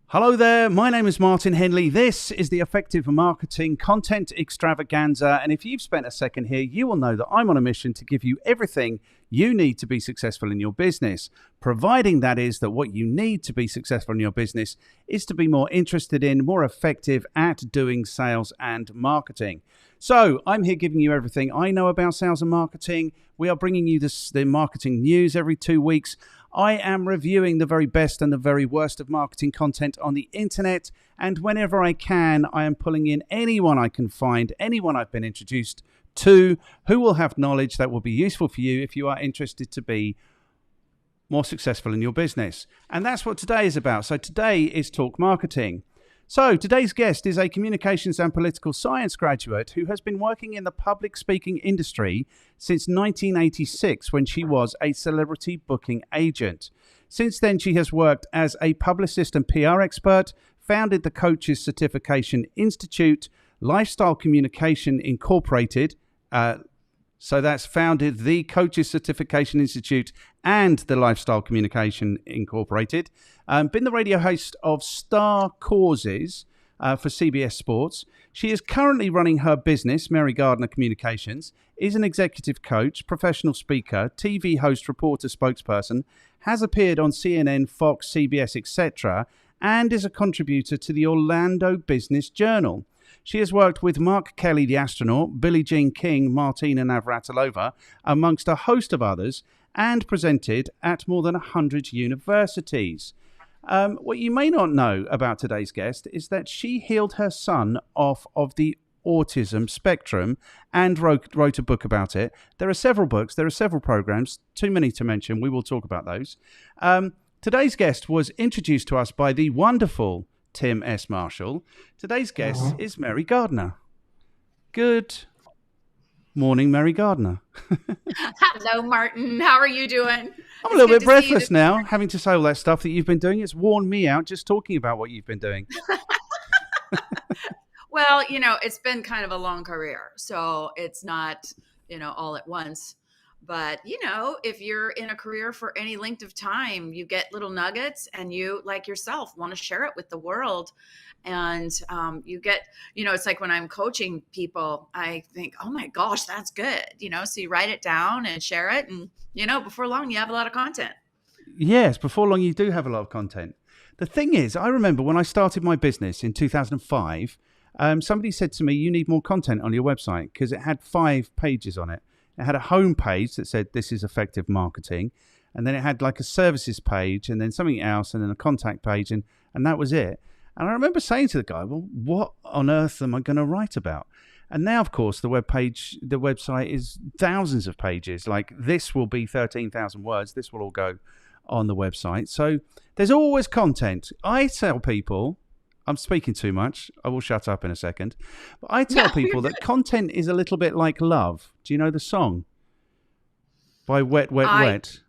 Hello there, my name is Martin Henley. This is the Effective Marketing Content Extravaganza. And if you've spent a second here, you will know that I'm on a mission to give you everything you need to be successful in your business, providing that is that what you need to be successful in your business is to be more interested in, more effective at doing sales and marketing. So I'm here giving you everything I know about sales and marketing. We are bringing you the marketing news every 2 weeks. I am reviewing the very best and the very worst of marketing content on the internet. And whenever I can, I am pulling in anyone I can find, anyone I've been introduced to, who will have knowledge that will be useful for you if you are interested to be more successful in your business. And that's what today is about. So today is Talk Marketing. So today's guest is a communications and political science graduate who has been working in the public speaking industry since 1986 when she was a celebrity booking agent. Since then, she has worked as a publicist and PR expert, founded the Coaches Certification Institute, Lifestyle Communication Incorporated, so that's founded the Coaches Certification Institute and the Lifestyle Communication Incorporated. Been the radio host of Star Causes for CBS Sports. She is currently running her business, Mary Gardner Communications, is an executive coach, professional speaker, TV host, reporter, spokesperson, has appeared on CNN, Fox, CBS, etc., and is a contributor to the Orlando Business Journal. She has worked with Mark Kelly, the astronaut, Billie Jean King, Martina Navratilova, amongst a host of others, and presented at more than 100 universities. What you may not know about today's guest is that she healed her son off of the autism spectrum and wrote a book about it. There are several books, there are several programs, too many to mention. We will talk about those. Today's guest was introduced to us by the wonderful Tim S. Marshall. Today's guest is Mary Gardner. Good morning, Mary Gardner. Hello, Martin. How are you doing? I'm a little bit breathless now, having to say all that stuff that you've been doing. It's worn me out just talking about what you've been doing. Well, it's been kind of a long career, so it's not, all at once. But, if you're in a career for any length of time, you get little nuggets and you, like yourself, want to share it with the world. And you get, it's like when I'm coaching people, I think, oh my gosh, that's good. So you write it down and share it. And, before long, you have a lot of content. Yes, before long, you do have a lot of content. The thing is, I remember when I started my business in 2005, somebody said to me, you need more content on your website because it had 5 pages on it. It had a home page that said, this is effective marketing. And then it had like a services page and then something else and then a contact page. And that was it. And I remember saying to the guy, well, what on earth am I going to write about? And now, of course, the website is thousands of pages. Like this will be 13,000 words. This will all go on the website. So there's always content. I tell people, I'm speaking too much. I will shut up in a second. But I tell people that content is a little bit like love. Do you know the song? By Wet, Wet, Wet.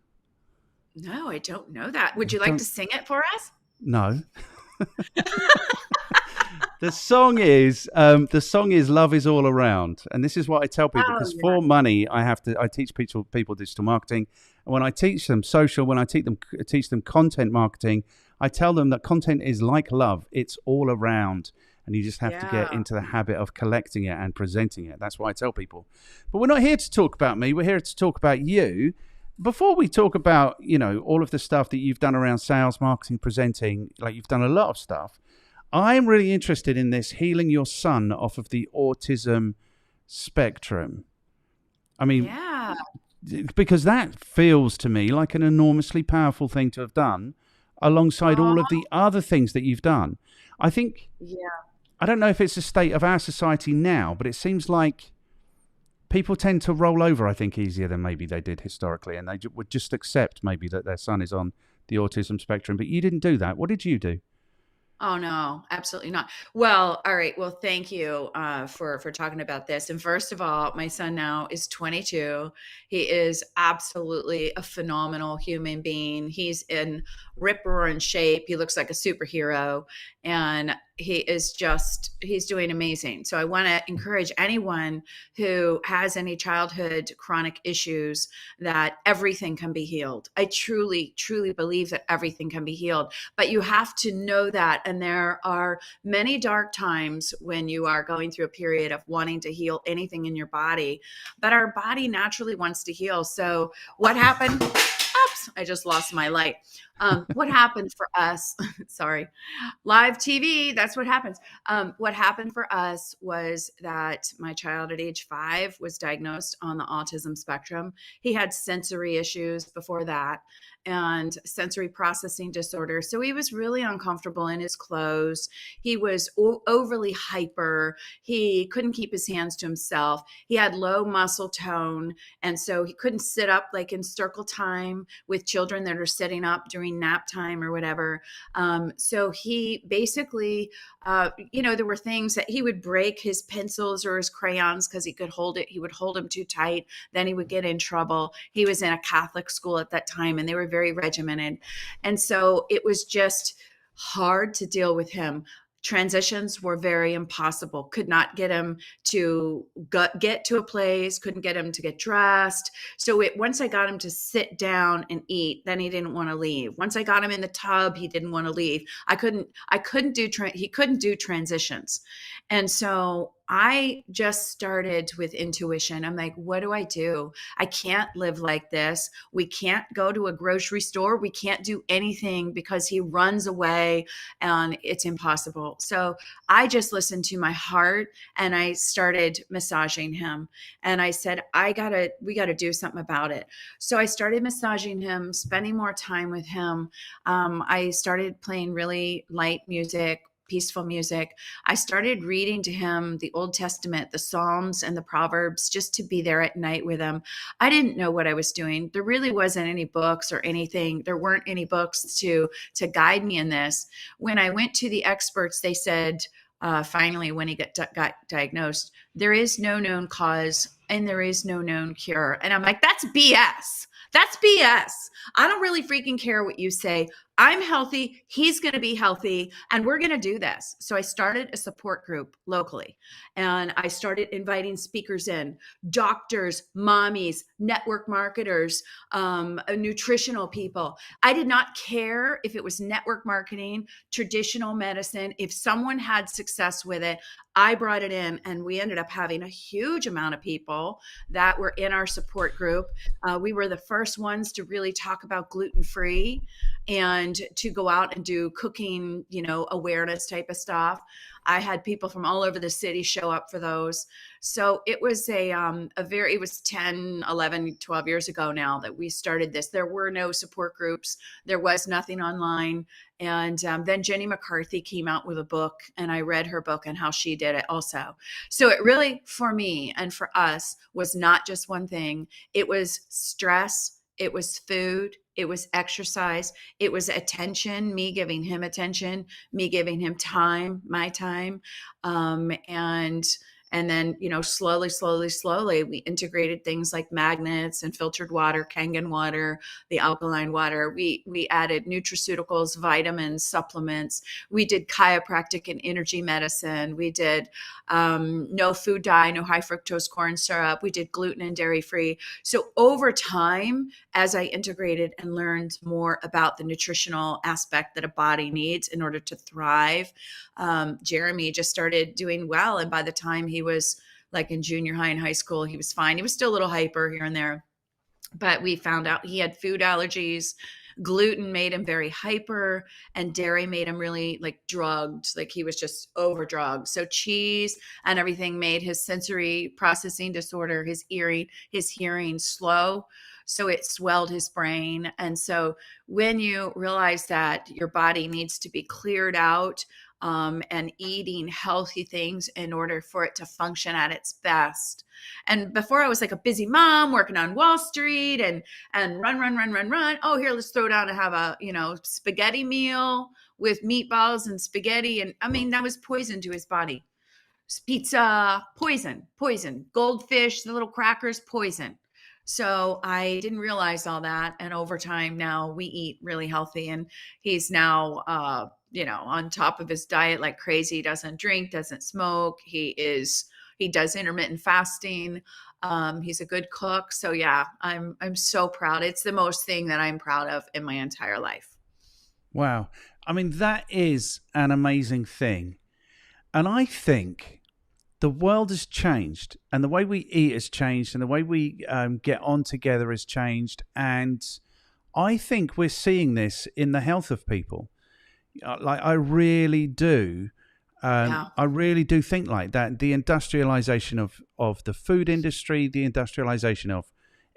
No, I don't know that. Would you like to sing it for us? No. The song is Love Is All Around. And this is what I tell people because for money, I teach people digital marketing. And when I teach them social, when I teach them content marketing, I tell them that content is like love. It's all around. And you just have to get into the habit of collecting it and presenting it. That's what I tell people. But we're not here to talk about me. We're here to talk about you. Before we talk about, all of the stuff that you've done around sales, marketing, presenting, like you've done a lot of stuff, I'm really interested in this healing your son off of the autism spectrum. I mean, because that feels to me like an enormously powerful thing to have done alongside all of the other things that you've done. I think, I don't know if it's the state of our society now, but it seems like people tend to roll over, I think, easier than maybe they did historically. And they would just accept maybe that their son is on the autism spectrum. But you didn't do that. What did you do? Oh, no, absolutely not. Well, all right. Well, thank you for talking about this. And first of all, my son now is 22. He is absolutely a phenomenal human being. He's in rip-roaring shape. He looks like a superhero. And he's doing amazing. So I want to encourage anyone who has any childhood chronic issues that everything can be healed. I truly, truly believe that everything can be healed, but you have to know that. And there are many dark times when you are going through a period of wanting to heal anything in your body, but our body naturally wants to heal. So what happened? Oops, I just lost my light. What happened for us? Sorry, live TV. That's what happens. What happened for us was that my child at age 5 was diagnosed on the autism spectrum. He had sensory issues before that and sensory processing disorder. So he was really uncomfortable in his clothes. He was overly hyper. He couldn't keep his hands to himself. He had low muscle tone. And so he couldn't sit up like in circle time with children that are sitting up during nap time or whatever. So he basically, there were things that he would break his pencils or his crayons because he could hold it. He would hold them too tight. Then he would get in trouble. He was in a Catholic school at that time, and they were very regimented. And so it was just hard to deal with him. Transitions were very impossible. Could not get him to get to a place, couldn't get him to get dressed. So once I got him to sit down and eat, then he didn't want to leave. Once I got him in the tub, he didn't want to leave. He couldn't do transitions. And so I just started with intuition. I'm like, what do I do? I can't live like this. We can't go to a grocery store. We can't do anything because he runs away and it's impossible. So I just listened to my heart and I started massaging him. And I said, we got to do something about it. So I started massaging him, spending more time with him. I started playing really light music, peaceful music. I started reading to him the Old Testament, the Psalms and the Proverbs, just to be there at night with him. I didn't know what I was doing. There really wasn't any books or anything. There weren't any books to guide me in this. When I went to the experts, they said, finally, when he got diagnosed, there is no known cause and there is no known cure. And I'm like, that's BS. That's BS. I don't really freaking care what you say. I'm healthy. He's going to be healthy and we're going to do this. So I started a support group locally and I started inviting speakers in, doctors, mommies, network marketers, nutritional people. I did not care if it was network marketing, traditional medicine. If someone had success with it, I brought it in and we ended up having a huge amount of people that were in our support group. We were the first ones to really talk about gluten-free and to go out and do cooking, awareness type of stuff. I had people from all over the city show up for those. So it was it was 10, 11, 12 years ago now that we started this. There were no support groups. There was nothing online. And then Jenny McCarthy came out with a book and I read her book and how she did it also. So it really, for me and for us, was not just one thing. It was stress. It was food. It was exercise. It was attention, me giving him attention, me giving him time, my time. And then, slowly, we integrated things like magnets and filtered water, Kangen water, the alkaline water. We added nutraceuticals, vitamins, supplements. We did chiropractic and energy medicine. We did no food dye, no high fructose corn syrup. We did gluten and dairy free. So over time, as I integrated and learned more about the nutritional aspect that a body needs in order to thrive, Jeremy just started doing well. And by the time he was like in junior high and high school, he was fine. He was still a little hyper here and there, but we found out he had food allergies. Gluten made him very hyper and dairy made him really like drugged. Like he was just over drugged. So cheese and everything made his sensory processing disorder, his hearing slow. So it swelled his brain. And so when you realize that your body needs to be cleared out, and eating healthy things in order for it to function at its best. And before I was like a busy mom working on Wall Street and run. Oh, here, let's throw down and have a, spaghetti meal with meatballs and spaghetti. And I mean, that was poison to his body. Pizza, poison, goldfish, the little crackers, poison. So I didn't realize all that. And over time now we eat really healthy, and he's now, on top of his diet like crazy. He doesn't drink, doesn't smoke. He does intermittent fasting. He's a good cook. So yeah, I'm so proud. It's the most thing that I'm proud of in my entire life. Wow. I mean, that is an amazing thing. And I think the world has changed, and the way we eat has changed, and the way we get on together has changed. And I think we're seeing this in the health of people. Like, I really do. Yeah. I really do think like that. The industrialization of the food industry, the industrialization of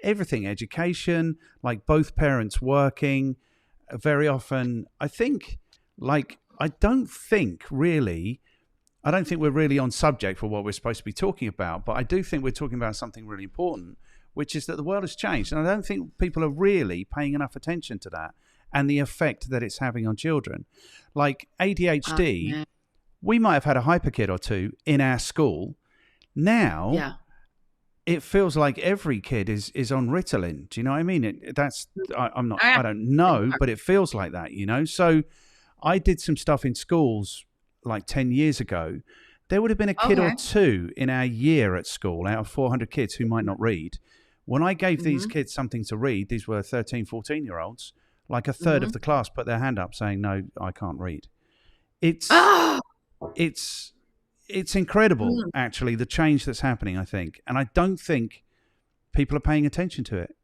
everything, education, like both parents working very often. I think, like, I don't think we're really on subject for what we're supposed to be talking about, but I do think we're talking about something really important, which is that the world has changed. And I don't think people are really paying enough attention to that and the effect that it's having on children. Like ADHD, Yeah. we might have had a hyper kid or two in our school. Now Yeah. it feels like every kid is on Ritalin. Do you know what I mean? I'm not, Oh, yeah. I don't know, but it feels like that, you know? So I did some stuff in schools like 10 years ago. There would have been a kid or Okay. two in our year at school out of 400 kids who might not read. When I gave these Hmm. kids something to read, these were 13, 14-year-olds, like a third of Hmm. the class put their hand up saying, no, I can't read. It's, Oh. it's, it's incredible, Mm. actually, the change that's happening, I think. And I don't think people are paying attention to it.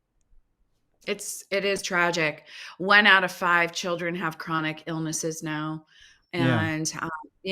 It is tragic. 1 out of 5 children have chronic illnesses now, Yeah. and,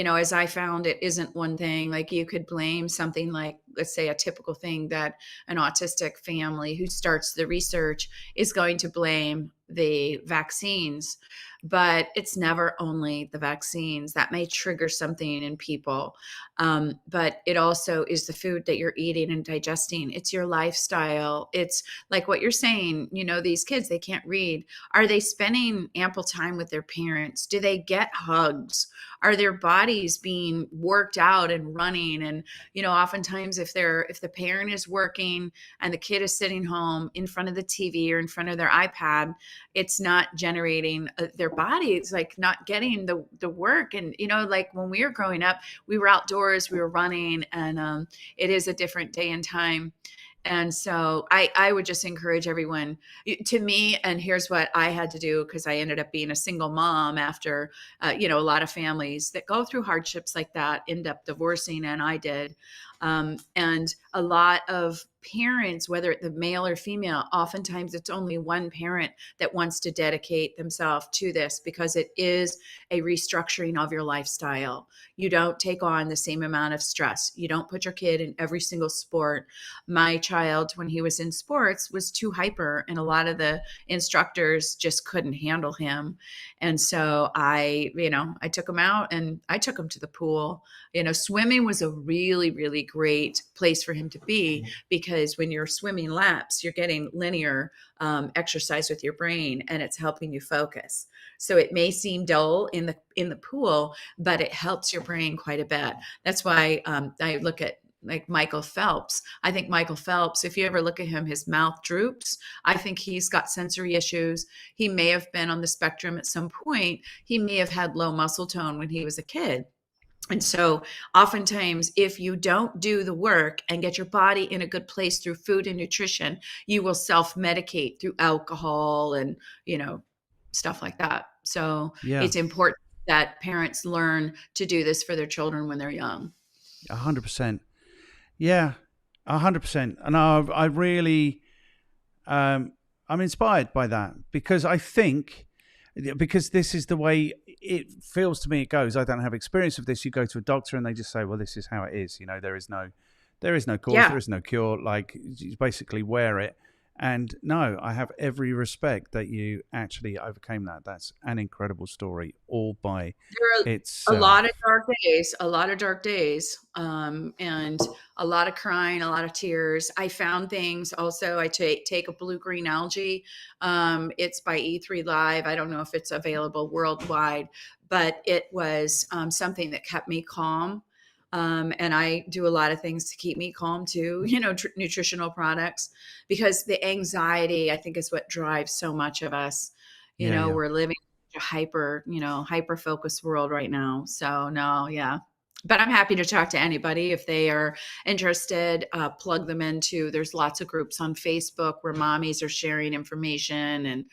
as I found, it isn't one thing. Like, you could blame something like, let's say, a typical thing that an autistic family who starts the research is going to blame the vaccines, but it's never only the vaccines. That may trigger something in people, but it also is the food that you're eating and digesting. It's your lifestyle. It's like what you're saying, these kids, they can't read. Are they spending ample time with their parents? Do they get hugs? Are their bodies being worked out and running? And, oftentimes if the parent is working and the kid is sitting home in front of the TV or in front of their iPad, it's not generating their body. It's like not getting the work. And, like when we were growing up, we were outdoors, we were running, and it is a different day and time. And so I would just encourage everyone to me. And here's what I had to do, because I ended up being a single mom after, a lot of families that go through hardships like that end up divorcing, and I did. And a lot of parents, whether it's the male or female, oftentimes it's only one parent that wants to dedicate themselves to this, because it is a restructuring of your lifestyle. You don't take on the same amount of stress. You don't put your kid in every single sport. My child, when he was in sports, was too hyper, and a lot of the instructors just couldn't handle him. And so I took him out and I took him to the pool. Swimming was a really, really great place for him to be, because when you're swimming laps, you're getting linear exercise with your brain, and it's helping you focus. So it may seem dull in the pool, but it helps your brain quite a bit. That's why I look at like Michael Phelps. I think Michael Phelps, if you ever look at him, his mouth droops. I think he's got sensory issues. He may have been on the spectrum at some point. He may have had low muscle tone when he was a kid. And so oftentimes, if you don't do the work and get your body in a good place through food and nutrition, you will self-medicate through alcohol and, stuff like that. So Yeah. it's important that parents learn to do this for their children when they're young. 100%. Yeah. 100%. And I really, I'm inspired by that, because this is the way it feels to me it goes. I don't have experience of this. You go to a doctor and they just say, well, this is how it is. There is no cause, Yeah. there is no cure. Like, you basically wear it. And no, I have every respect that you actually overcame that. That's an incredible story all by There are a lot of itself. dark days, and a lot of crying, a lot of tears. I found things also. I take a blue green algae. It's by E3 Live. I don't know if it's available worldwide, but it was something that kept me calm. And I do a lot of things to keep me calm too, nutritional products, because the anxiety, I think, is what drives so much of us. Yeah, yeah. We're living in a hyper focused world right now. So no, yeah. But I'm happy to talk to anybody if they are interested. Plug them into. There's lots of groups on Facebook where mommies are sharing information, and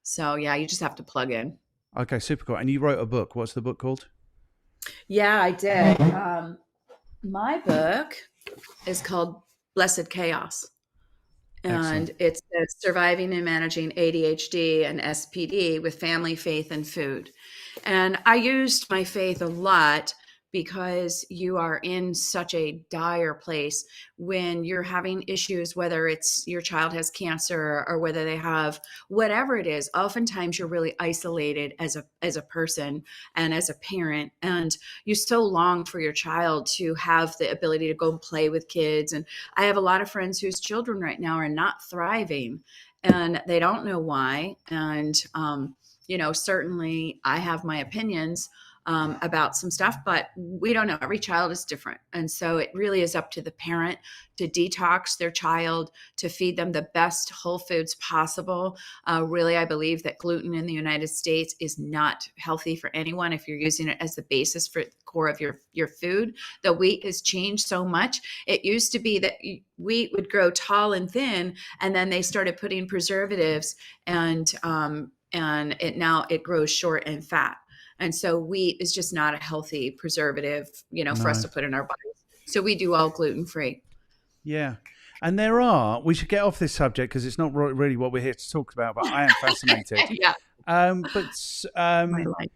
so yeah, you just have to plug in. Okay, super cool. And you wrote a book. What's the book called? Yeah, I did. My book is called Blessed Chaos, Excellent. and it's surviving and managing ADHD and SPD with family, faith, and food. And I used my faith a lot because you are in such a dire place when you're having issues, whether it's your child has cancer or whether they have whatever it is. Oftentimes you're really isolated as a person and as a parent, and you so long for your child to have the ability to go and play with kids. And I have a lot of friends whose children right now are not thriving and they don't know why. And certainly I have my opinions about some stuff, but we don't know. Every child is different. And so it really is up to the parent to detox their child, to feed them the best whole foods possible. Really, I believe that gluten in the United States is not healthy for anyone if you're using it as the basis for the core of your food. The wheat has changed so much. It used to be that wheat would grow tall and thin, and then they started putting preservatives, and it grows short and fat. And so wheat is just not a healthy preservative, for us No. to put in our bodies. So we do all gluten free. Yeah. And we should get off this subject because it's not really what we're here to talk about, but I am fascinated. Yeah, But my life.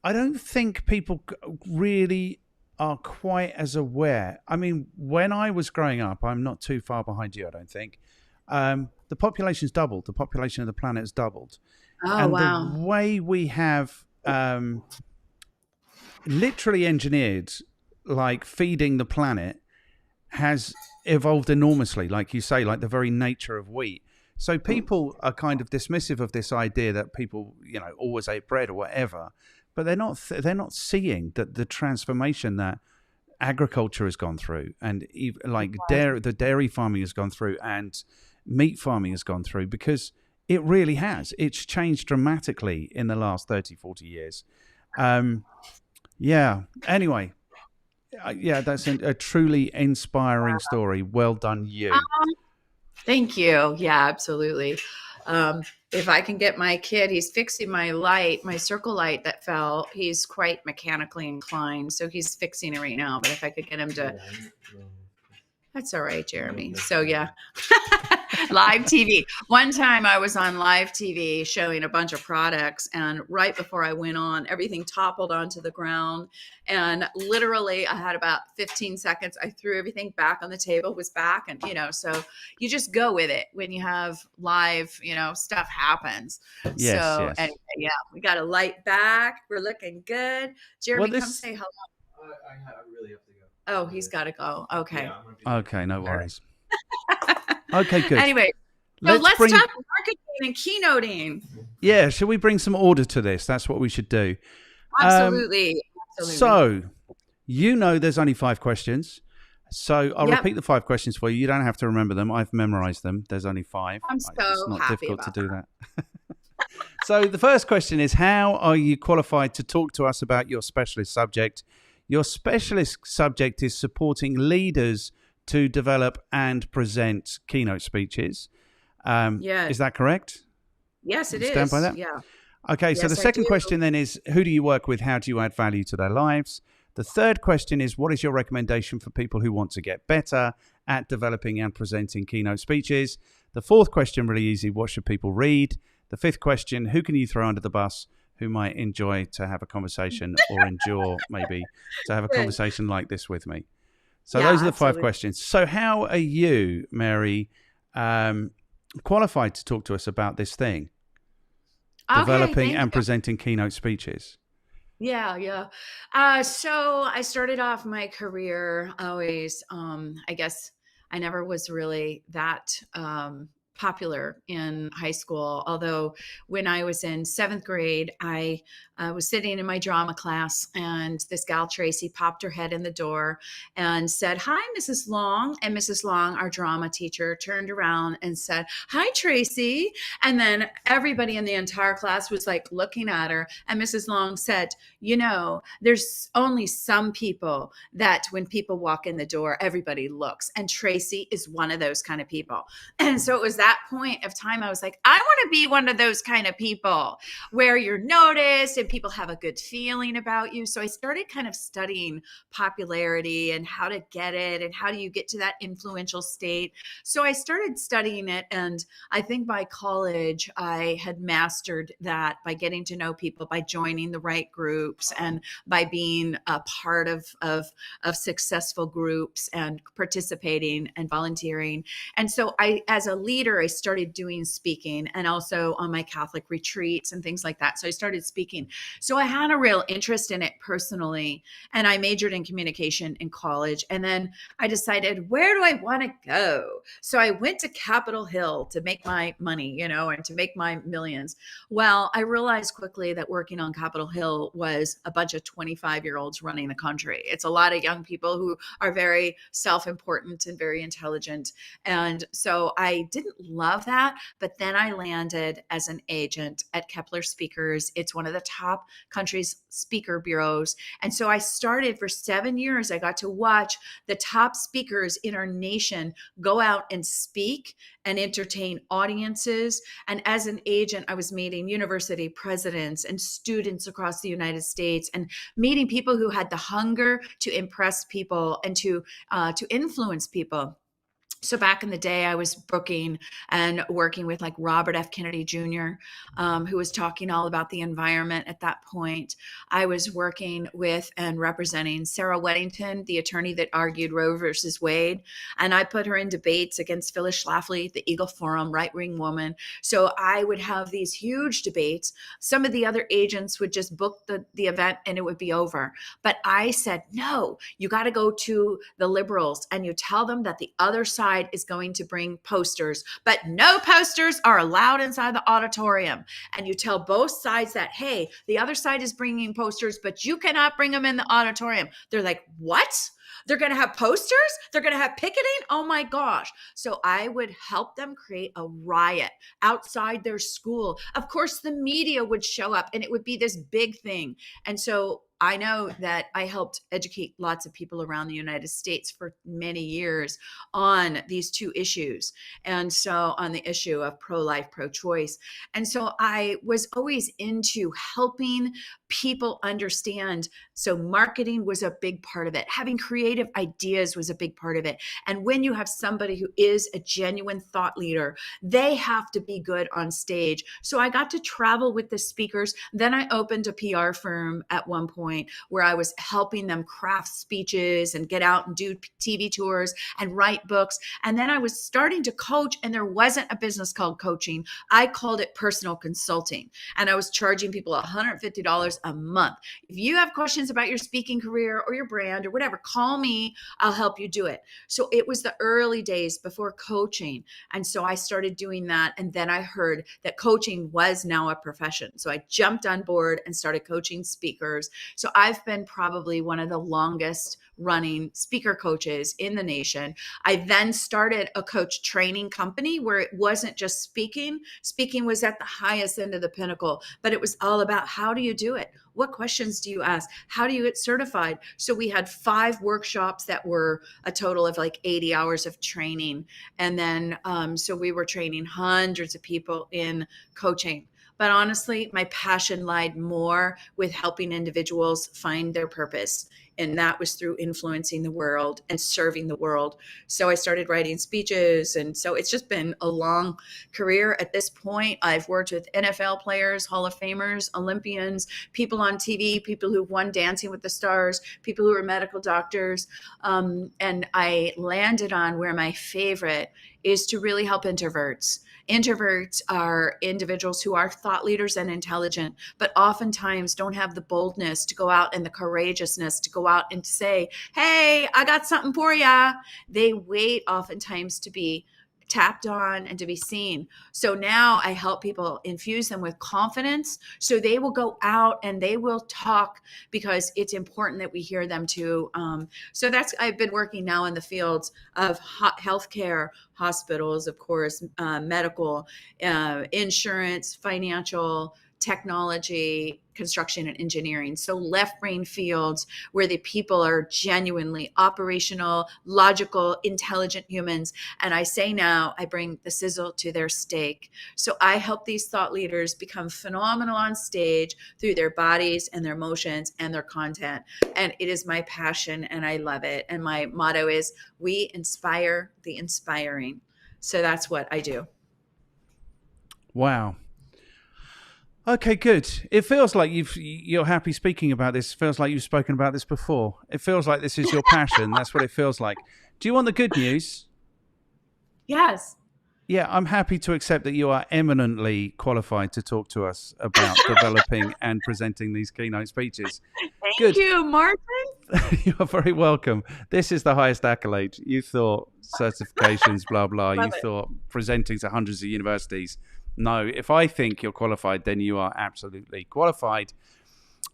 I don't think people really are quite as aware. I mean, when I was growing up, I'm not too far behind you, I don't think. The population's doubled. The population of the planet has doubled. Oh, And the wow. way we have literally engineered, like feeding the planet, has evolved enormously. Like you say, like the very nature of wheat. So people are kind of dismissive of this idea that people, always ate bread or whatever, but they're not seeing that the transformation that agriculture has gone through, and like the dairy farming has gone through, and meat farming has gone through, because it really has. It's changed dramatically in the last 30, 40 years. Yeah. Anyway, yeah, that's a truly inspiring story. Well done, you. Thank you. Yeah, absolutely. If I can get my kid, he's fixing my circle light that fell. He's quite mechanically inclined, so he's fixing it right now. But if I could get him to, that's all right, Jeremy. So yeah. Live TV. One time I was on live TV showing a bunch of products, and right before I went on, everything toppled onto the ground. And literally I had about 15 seconds. I threw everything back on the table, was back. And, so you just go with it when you have live, stuff happens. Yes, So yes. anyway, yeah, we got a light back. We're looking good. Jeremy, come say hello. I really have to go. Oh, he's got to go. Okay. Yeah, Okay, no worries. Okay, good. Anyway, so let's bring. talk marketing and keynoting. Yeah, should we bring some order to this? That's what we should do. Absolutely. So, there's only 5 questions. So I'll repeat the 5 questions for you. You don't have to remember them. I've memorized them. There's only 5. I'm so It's not happy difficult about to do that. So the first question is, how are you qualified to talk to us about your specialist subject? Your specialist subject is supporting leaders to develop and present keynote speeches. Is that correct? Yes, it You is. stand by that? Yeah. Okay, so Yes, the I second do. question then is, who do you work with? How do you add value to their lives? The third question is, what is your recommendation for people who want to get better at developing and presenting keynote speeches? The fourth question, really easy, what should people read? The fifth question, who can you throw under the bus who might enjoy to have a conversation or endure maybe to have a conversation like this with me? So Yeah, those are the 5 absolutely. questions. So how are you, Mary, qualified to talk to us about this thing? Developing and presenting keynote speeches. Yeah. So I started off my career always, I guess I never was really that popular in high school. Although when I was in 7th grade, I was sitting in my drama class, and this gal, Tracy, popped her head in the door and said, "Hi, Mrs. Long." And Mrs. Long, our drama teacher, turned around and said, "Hi, Tracy." And then everybody in the entire class was like looking at her. And Mrs. Long said, "You know, there's only some people that when people walk in the door, everybody looks. And Tracy is one of those kind of people." And so it was that point of time I was like, I want to be one of those kind of people where you're noticed and people have a good feeling about you. So I started kind of studying popularity and how to get it and how do you get to that influential state. So I started studying it, and I think by college I had mastered that by getting to know people, by joining the right groups, and by being a part of successful groups and participating and volunteering. And so as a leader, I started doing speaking, and also on my Catholic retreats and things like that. So I started speaking. So I had a real interest in it personally, and I majored in communication in college. And then I decided, where do I want to go? So I went to Capitol Hill to make my money, and to make my millions. Well, I realized quickly that working on Capitol Hill was a bunch of 25-year-olds running the country. It's a lot of young people who are very self-important and very intelligent. And so I didn't love that. But then I landed as an agent at Kepler Speakers. It's one of the top country's speaker bureaus. And so I started for 7 years. I got to watch the top speakers in our nation go out and speak and entertain audiences. And as an agent, I was meeting university presidents and students across the United States, and meeting people who had the hunger to impress people and to influence people. So back in the day, I was booking and working with like Robert F. Kennedy Jr., who was talking all about the environment at that point. I was working with and representing Sarah Weddington, the attorney that argued Roe versus Wade. And I put her in debates against Phyllis Schlafly, the Eagle Forum right-wing woman. So I would have these huge debates. Some of the other agents would just book the event and it would be over. But I said, no, you got to go to the liberals and you tell them that the other side is going to bring posters, but no posters are allowed inside the auditorium. And you tell both sides that, hey, the other side is bringing posters, but you cannot bring them in the auditorium. They're like, what? They're going to have posters? They're going to have picketing? Oh my gosh. So I would help them create a riot outside their school. Of course, the media would show up and it would be this big thing. And so I know that I helped educate lots of people around the United States for many years on these two issues. And so on the issue of pro-life, pro-choice. And so I was always into helping people understand. So marketing was a big part of it. Having creative ideas was a big part of it. And when you have somebody who is a genuine thought leader, they have to be good on stage. So I got to travel with the speakers. Then I opened a PR firm at one point where I was helping them craft speeches and get out and do TV tours and write books. And then I was starting to coach, and there wasn't a business called coaching. I called it personal consulting, and I was charging people $150 a month. If you have questions about your speaking career or your brand or whatever, call me. I'll help you do it. So it was the early days before coaching. And so I started doing that. And then I heard that coaching was now a profession. So I jumped on board and started coaching speakers. So I've been probably one of the longest running speaker coaches in the nation. I then started a coach training company where it wasn't just speaking. Speaking was at the highest end of the pinnacle, but it was all about, how do you do it? What questions do you ask? How do you get certified? So we had 5 workshops that were a total of like 80 hours of training. And then, so we were training hundreds of people in coaching. But honestly, my passion lied more with helping individuals find their purpose. And that was through influencing the world and serving the world. So I started writing speeches. And so it's just been a long career at this point. I've worked with NFL players, Hall of Famers, Olympians, people on TV, people who've won Dancing with the Stars, people who are medical doctors. And I landed on where my favorite is to really help introverts. Introverts are individuals who are thought leaders and intelligent, but oftentimes don't have the boldness to go out and the courageousness to go out and say, hey, I got something for ya. They wait oftentimes to be tapped on and to be seen. So now I help people infuse them with confidence so they will go out and they will talk, because it's important that we hear them too. So I've been working now in the fields of healthcare, hospitals, of course, medical, insurance, financial, technology, construction, and engineering. So left brain fields where the people are genuinely operational, logical, intelligent humans. And I say now, I bring the sizzle to their steak. So I help these thought leaders become phenomenal on stage through their bodies and their emotions and their content. And it is my passion and I love it. And my motto is, we inspire the inspiring. So that's what I do. Wow. Okay, good. It feels like you're happy speaking about this. It feels like you've spoken about this before. It feels like this is your passion. That's what it feels like. Do you want the good news? Yes. Yeah, I'm happy to accept that you are eminently qualified to talk to us about developing and presenting these keynote speeches. Thank you, Martin. You're very welcome. This is the highest accolade. You thought certifications, blah, blah. You thought presenting to hundreds of universities. No, if I think you're qualified, then you are absolutely qualified.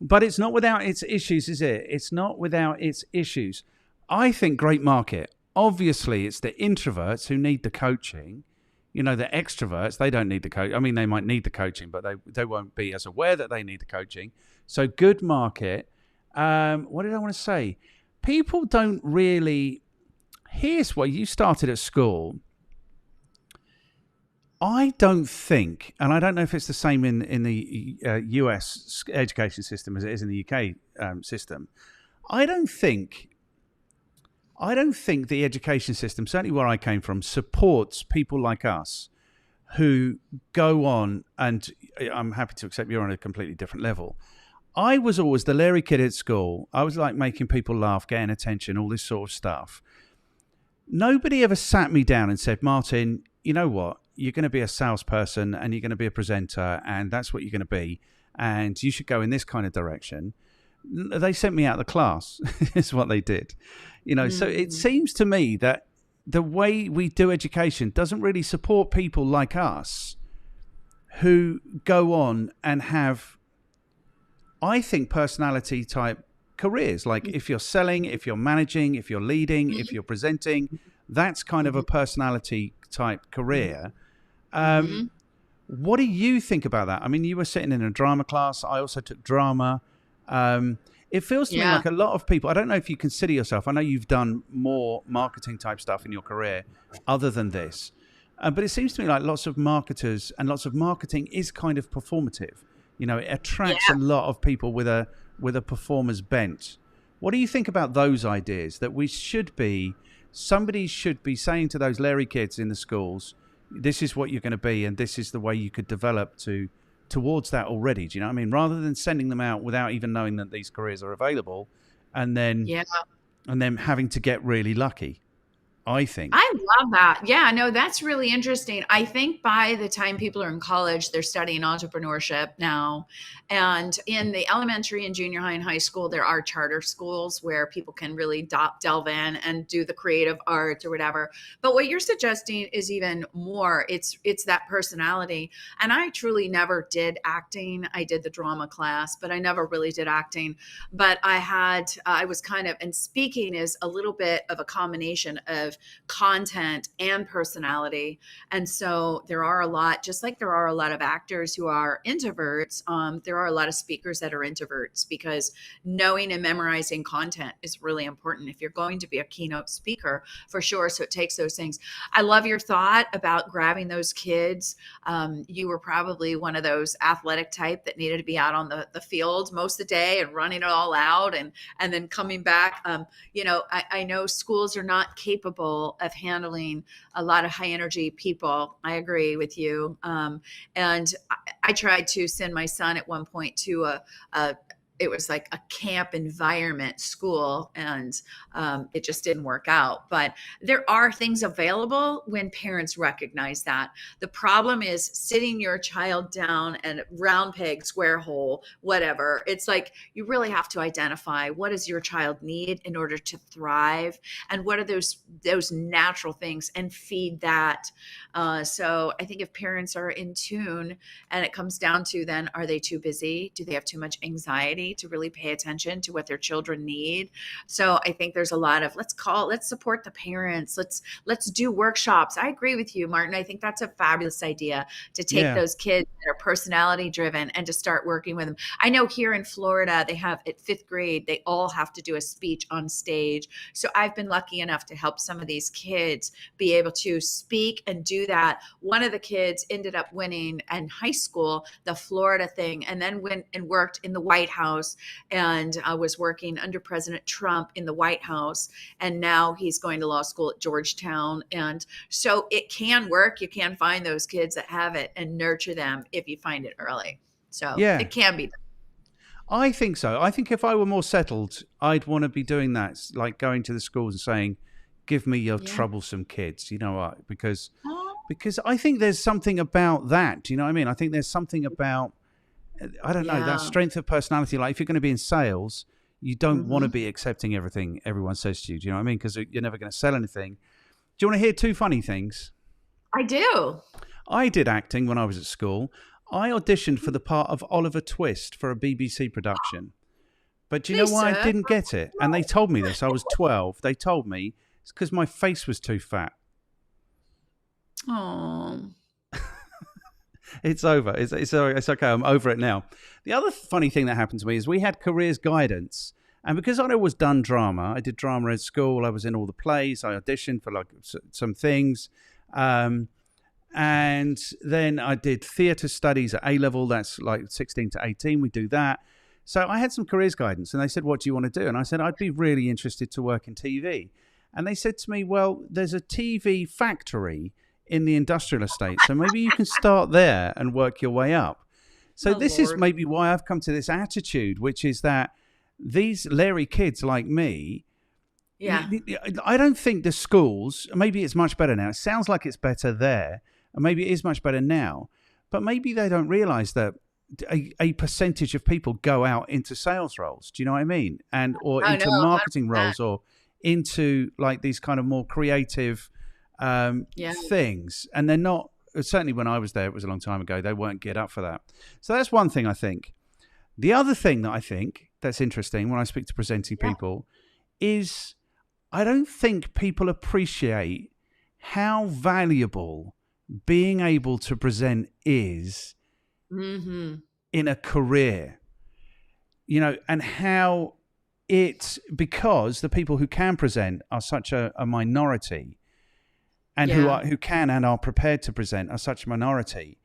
But it's not without its issues, is it? It's not without its issues. I think great market. Obviously, it's the introverts who need the coaching. You know, the extroverts, they don't need the coach. I mean, they might need the coaching, but they won't be as aware that they need the coaching. So good market. What did I want to say? People don't really... Here's where you started at school. I don't think, and I don't know if it's the same in the US education system as it is in the UK system. I don't think the education system, certainly where I came from, supports people like us who go on, and I'm happy to accept you're on a completely different level. I was always the Larry kid at school. I was like making people laugh, getting attention, all this sort of stuff. Nobody ever sat me down and said, Martin, you know what? You're going to be a salesperson and you're going to be a presenter and that's what you're going to be. And you should go in this kind of direction. They sent me out of the class is what they did. You know, so it seems to me that the way we do education doesn't really support people like us who go on and have, I think, personality type careers. Like if you're selling, if you're managing, if you're leading, if you're presenting, that's kind of a personality type career. What do you think about that? I mean, you were sitting in a drama class. I also took drama. It feels to me like a lot of people, I don't know if you consider yourself, I know you've done more marketing type stuff in your career other than this, but it seems to me like lots of marketers and lots of marketing is kind of performative. You know, it attracts a lot of people with a performer's bent. What do you think about those ideas that somebody should be saying to those Larry kids in the schools, this is what you're going to be and this is the way you could develop towards that already? Do you know what I mean? Rather than sending them out without even knowing that these careers are available and then having to get really lucky. I think. I love that. Yeah, no, that's really interesting. I think by the time people are in college, they're studying entrepreneurship now. And in the elementary and junior high and high school, there are charter schools where people can really delve in and do the creative arts or whatever. But what you're suggesting is even more. It's that personality. And I truly never did acting. I did the drama class, but I never really did acting. But I was kind of, and speaking is a little bit of a combination of content and personality. And so there are a lot, just like there are a lot of actors who are introverts, there are a lot of speakers that are introverts, because knowing and memorizing content is really important if you're going to be a keynote speaker, for sure. So it takes those things. I love your thought about grabbing those kids. You were probably one of those athletic type that needed to be out on the field most of the day and running it all out and then coming back. I know schools are not capable of handling a lot of high energy people. I agree with you. And I tried to send my son at one point to it was like a camp environment school, and it just didn't work out. But there are things available when parents recognize that. The problem is sitting your child down and round peg, square hole, whatever. It's like you really have to identify what does your child need in order to thrive, and what are those natural things, and feed that. So I think if parents are in tune, and it comes down to then, are they too busy? Do they have too much anxiety to really pay attention to what their children need? So I think there's a lot of let's support the parents. Let's do workshops. I agree with you, Martin. I think that's a fabulous idea to take Yeah. those kids that are personality driven and to start working with them. I know here in Florida, they have at 5th grade, they all have to do a speech on stage. So I've been lucky enough to help some of these kids be able to speak and do that. One of the kids ended up winning in high school the Florida thing, and then went and worked in the White House, and was working under President Trump in the White House, and now he's going to law school at Georgetown. And so it can work. You can find those kids that have it and nurture them if you find it early. So Yeah. it can be. I think so. I think if I were more settled, I'd want to be doing that, like going to the schools and saying, "Give me your troublesome kids." You know what? Because I think there's something about that. Do you know what I mean? I think there's something about, I don't know, that strength of personality. Like if you're going to be in sales, you don't want to be accepting everything everyone says to you. Do you know what I mean? Because you're never going to sell anything. Do you want to hear 2 funny things? I do. I did acting when I was at school. I auditioned for the part of Oliver Twist for a BBC production. But do you know why I didn't get it? And they told me this. I was 12. They told me it's because my face was too fat. Oh. It's over. It's okay. I'm over it now. The other funny thing that happened to me is we had careers guidance. And because I'd always done drama, I did drama at school. I was in all the plays. I auditioned for like some things. And then I did theatre studies at A-level. That's like 16 to 18. We do that. So I had some careers guidance, and they said, "What do you want to do?" And I said, "I'd be really interested to work in TV." And they said to me, "Well, there's a TV factory in the industrial estate, so maybe you can start there and work your way up." So this is maybe why I've come to this attitude, which is that these Larry kids like me, I don't think the schools, maybe it's much better now. It sounds like it's better there, and maybe it is much better now, but maybe they don't realize that a percentage of people go out into sales roles. Do you know what I mean? Or into marketing roles, or into like these kind of more creative things. And they're not, certainly when I was there, it was a long time ago, they weren't geared up for that. So that's one thing I think. The other thing that I think that's interesting when I speak to presenting people is I don't think people appreciate how valuable being able to present is in a career, you know, and how it's because the people who can present are such a minority, and who can and are prepared to present are such a minority,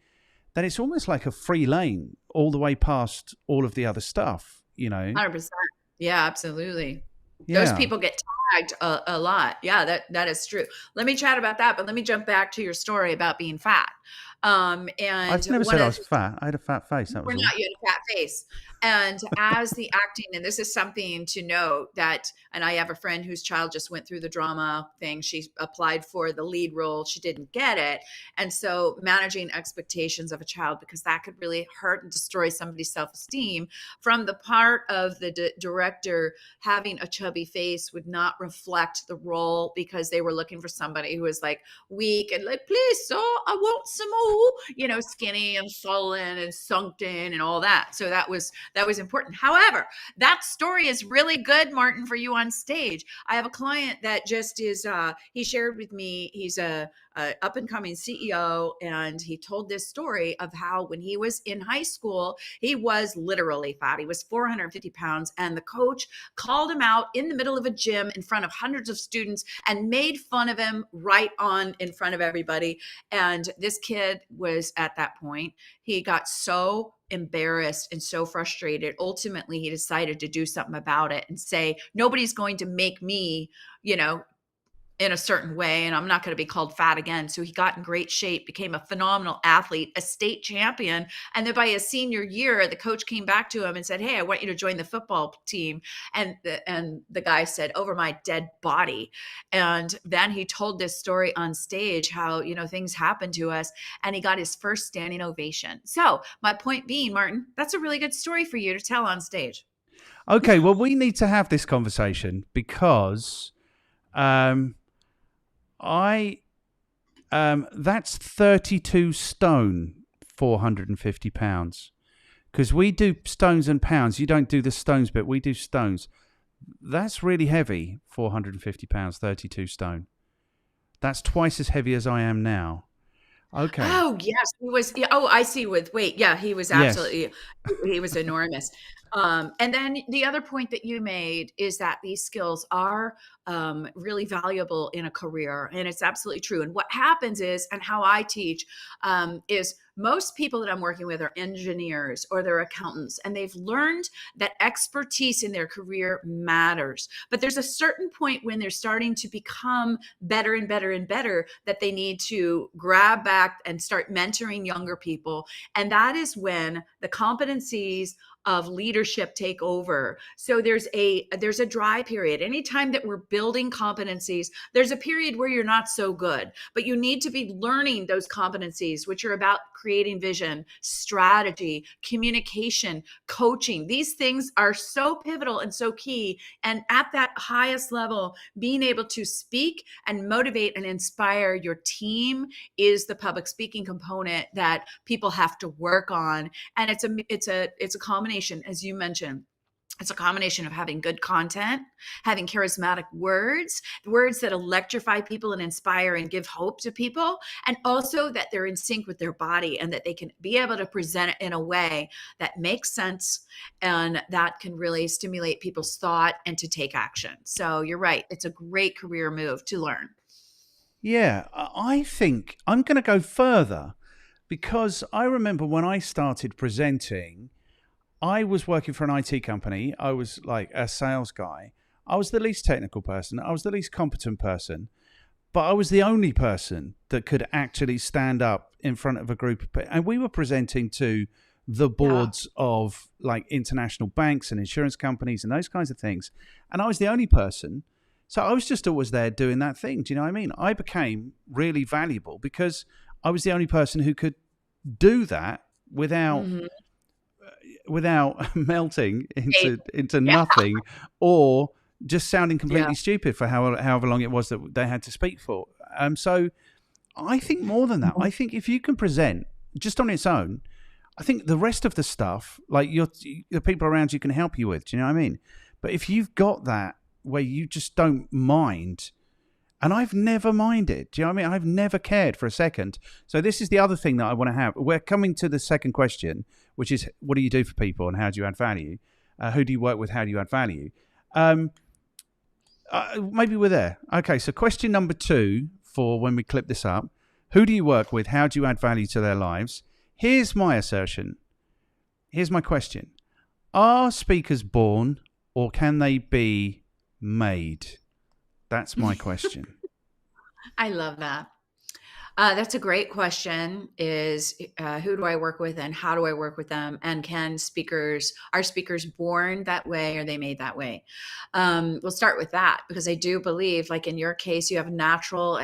that it's almost like a free lane all the way past all of the other stuff, you know. 100%. Yeah, absolutely. Those people get tagged a lot. Yeah, that is true. Let me chat about that, but let me jump back to your story about being fat. And I've never said I was fat. I had a fat face. That was not. You had a fat face. And as the acting, and this is something to note that, and I have a friend whose child just went through the drama thing. She applied for the lead role. She didn't get it. And so managing expectations of a child, because that could really hurt and destroy somebody's self-esteem, from the part of the director, having a chubby face would not reflect the role, because they were looking for somebody who was like weak and like, "Please, so I want some more," you know, skinny and sullen and sunk in and all that. So that was important. However, that story is really good, Martin, for you on stage. I have a client that just is, he shared with me, he's a up and coming CEO, and he told this story of how when he was in high school, he was literally fat. He was 450 pounds, and the coach called him out in the middle of a gym in front of hundreds of students and made fun of him right on in front of everybody. And this kid was at that point, he got so embarrassed and so frustrated. Ultimately, he decided to do something about it and say, nobody's going to make me, you know, in a certain way, and I'm not going to be called fat again. So he got in great shape, became a phenomenal athlete, a state champion. And then by his senior year, the coach came back to him and said, "Hey, I want you to join the football team." And the guy said, "Over my dead body." And then he told this story on stage, how, things happen to us, and he got his first standing ovation. So my point being, Martin, that's a really good story for you to tell on stage. Okay, well, we need to have this conversation because that's 32 stone, 450 pounds. Because we do stones and pounds. You don't do the stones bit. We do stones. That's really heavy, 450 pounds, 32 stone. That's twice as heavy as I am now. Okay. Oh, yes. He was. Oh, I see. With weight. Yeah, he was absolutely, he was enormous. And then the other point that you made is that these skills are really valuable in a career. And it's absolutely true. And what happens is, and how I teach is, most people that I'm working with are engineers or they're accountants, and they've learned that expertise in their career matters. But there's a certain point when they're starting to become better and better and better that they need to grab back and start mentoring younger people. And that is when the competencies of leadership take over. So there's a dry period. Anytime that we're building competencies, there's a period where you're not so good, but you need to be learning those competencies, which are about creating vision, strategy, communication, coaching. These things are so pivotal and so key. And at that highest level, being able to speak and motivate and inspire your team is the public speaking component that people have to work on. And it's a combination, as you mentioned. It's a combination of having good content, having charismatic words that electrify people and inspire and give hope to people, and also that they're in sync with their body and that they can be able to present it in a way that makes sense and that can really stimulate people's thought and to take action. So you're right. It's a great career move to learn. Yeah, I think I'm going to go further because I remember when I started presenting, I was working for an IT company. I was like a sales guy. I was the least technical person. I was the least competent person, but I was the only person that could actually stand up in front of a group of people. And we were presenting to the boards of like international banks and insurance companies and those kinds of things. And I was the only person. So I was just always there doing that thing. Do you know what I mean? I became really valuable because I was the only person who could do that without melting into nothing or just sounding completely stupid for however long it was that they had to speak for. So I think more than that, I think if you can present just on its own, I think the rest of the stuff, like the people around you can help you with. Do you know what I mean? But if you've got that where you just don't mind, and I've never minded. Do you know what I mean? I've never cared for a second. So this is the other thing that I want to have. We're coming to the second question, which is, what do you do for people and how do you add value? Who do you work with? How do you add value? Maybe we're there. Okay, so question number 2 for when we clip this up. Who do you work with? How do you add value to their lives? Here's my assertion. Here's my question. Are speakers born or can they be made? That's my question. I love that. That's a great question, is who do I work with and how do I work with them? And are speakers born that way or are they made that way? We'll start with that because I do believe, like in your case, you have a natural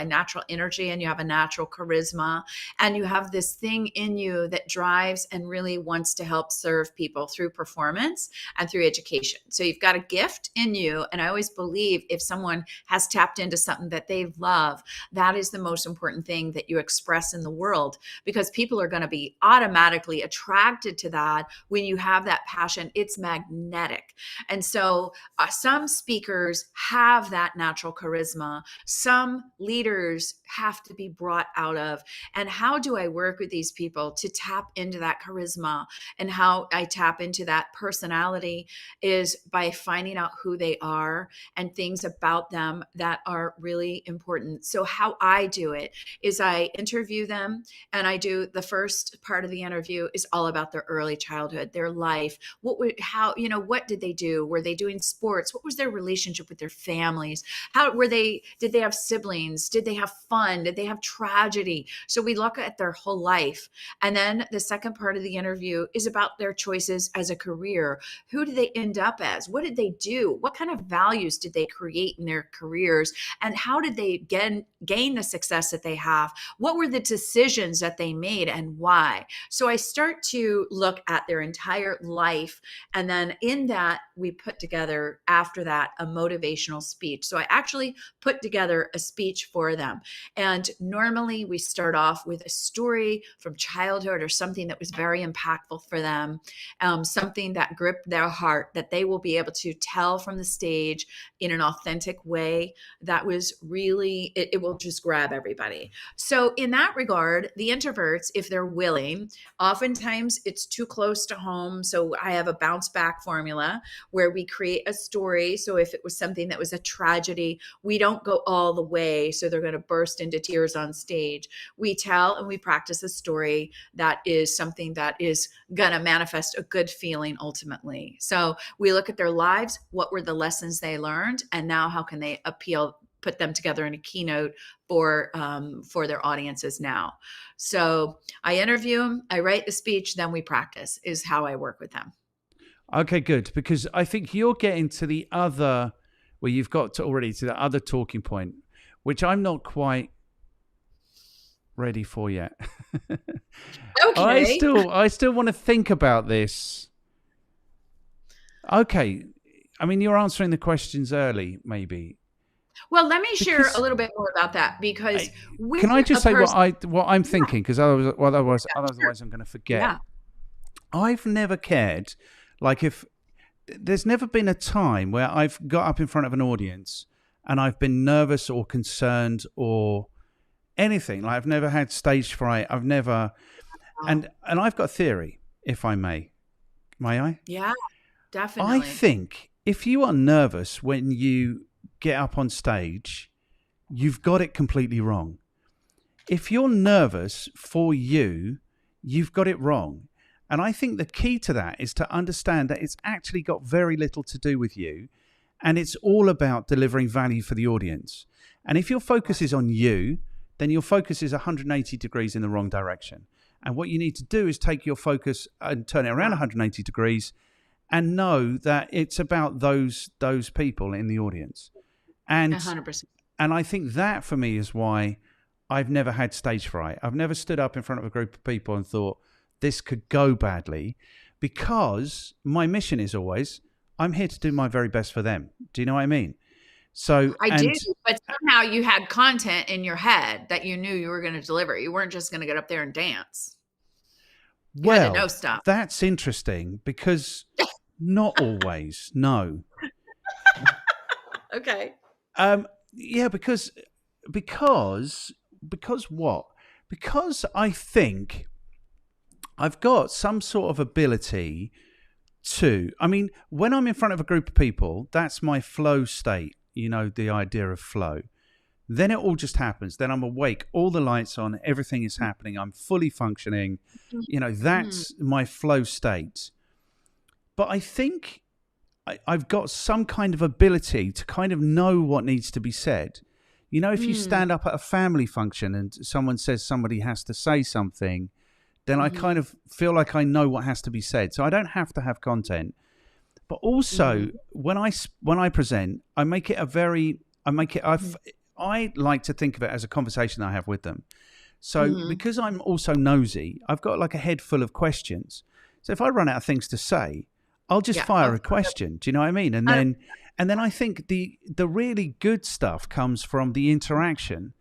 energy and you have a natural charisma and you have this thing in you that drives and really wants to help serve people through performance and through education. So you've got a gift in you. And I always believe if someone has tapped into something that they love, that is the most important thing that you express in the world, because people are going to be automatically attracted to that. When you have that passion, it's magnetic. And so some speakers have that natural charisma. Some leaders have to be brought out of. And how do I work with these people to tap into that charisma? And how I tap into that personality is by finding out who they are and things about them that are really important. So how I do it is I interview them, and I do the first part of the interview is all about their early childhood, their life. What did they do? Were they doing sports? What was their relationship with their families? Did they have siblings? Did they have fun? Did they have tragedy? So we look at their whole life. And then the second part of the interview is about their choices as a career. Who did they end up as? What did they do? What kind of values did they create in their careers? And how did they gain the success that they have? What were the decisions that they made and why? So I start to look at their entire life. And then in that, we put together, after that, a motivational speech. So I actually put together a speech for them. And normally we start off with a story from childhood or something that was very impactful for them, something that gripped their heart that they will be able to tell from the stage in an authentic way that was really, it will just grab everybody. So in that regard, the introverts, if they're willing, oftentimes it's too close to home. So I have a bounce back formula where we create a story. So if it was something that was a tragedy, we don't go all the way so they're going to burst into tears on stage. We tell and we practice a story that is something that is going to manifest a good feeling ultimately. So we look at their lives, what were the lessons they learned, and now how can they put them together in a keynote for their audiences now. So I interview them, I write the speech, then we practice is how I work with them. Okay, good. Because I think you're getting to the other, where you've got to already to the other talking point, which I'm not quite ready for yet. Okay. I still want to think about this. Okay. I mean, you're answering the questions early, maybe. Well, let me share a little bit more about that because can I just say what I'm thinking? Because otherwise I'm going to forget. Yeah. I've never cared. Like, if there's never been a time where I've got up in front of an audience and I've been nervous or concerned or anything. Like, I've never had stage fright. I've never, and I've got a theory, if I may. May I? Yeah, definitely. I think if you are nervous when you get up on stage, you've got it completely wrong. If you're nervous for you, you've got it wrong. And I think the key to that is to understand that it's actually got very little to do with you, and it's all about delivering value for the audience. And if your focus is on you, then your focus is 180 degrees in the wrong direction. And what you need to do is take your focus and turn it around 180 degrees and know that it's about those people in the audience. And 100%. And I think that for me is why I've never had stage fright. I've never stood up in front of a group of people and thought this could go badly, because my mission is always, I'm here to do my very best for them. Do you know what I mean? So I do, but somehow you had content in your head that you knew you were going to deliver. You weren't just going to get up there and dance. You had to know stuff. That's interesting, because not always. No. Okay. Yeah, because what? Because I think I've got some sort of ability to, I mean, when I'm in front of a group of people, that's my flow state, you know, the idea of flow. Then it all just happens. Then I'm awake, all the lights on, everything is happening. I'm fully functioning. You know, that's my flow state. But I think I've got some kind of ability to kind of know what needs to be said. You know, if you stand up at a family function and someone says somebody has to say something, then I kind of feel like I know what has to be said. So I don't have to have content. But also when I present, I like to think of it as a conversation I have with them. So because I'm also nosy, I've got like a head full of questions. So if I run out of things to say, I'll just fire a question. Do you know what I mean? And then I think the really good stuff comes from the interaction,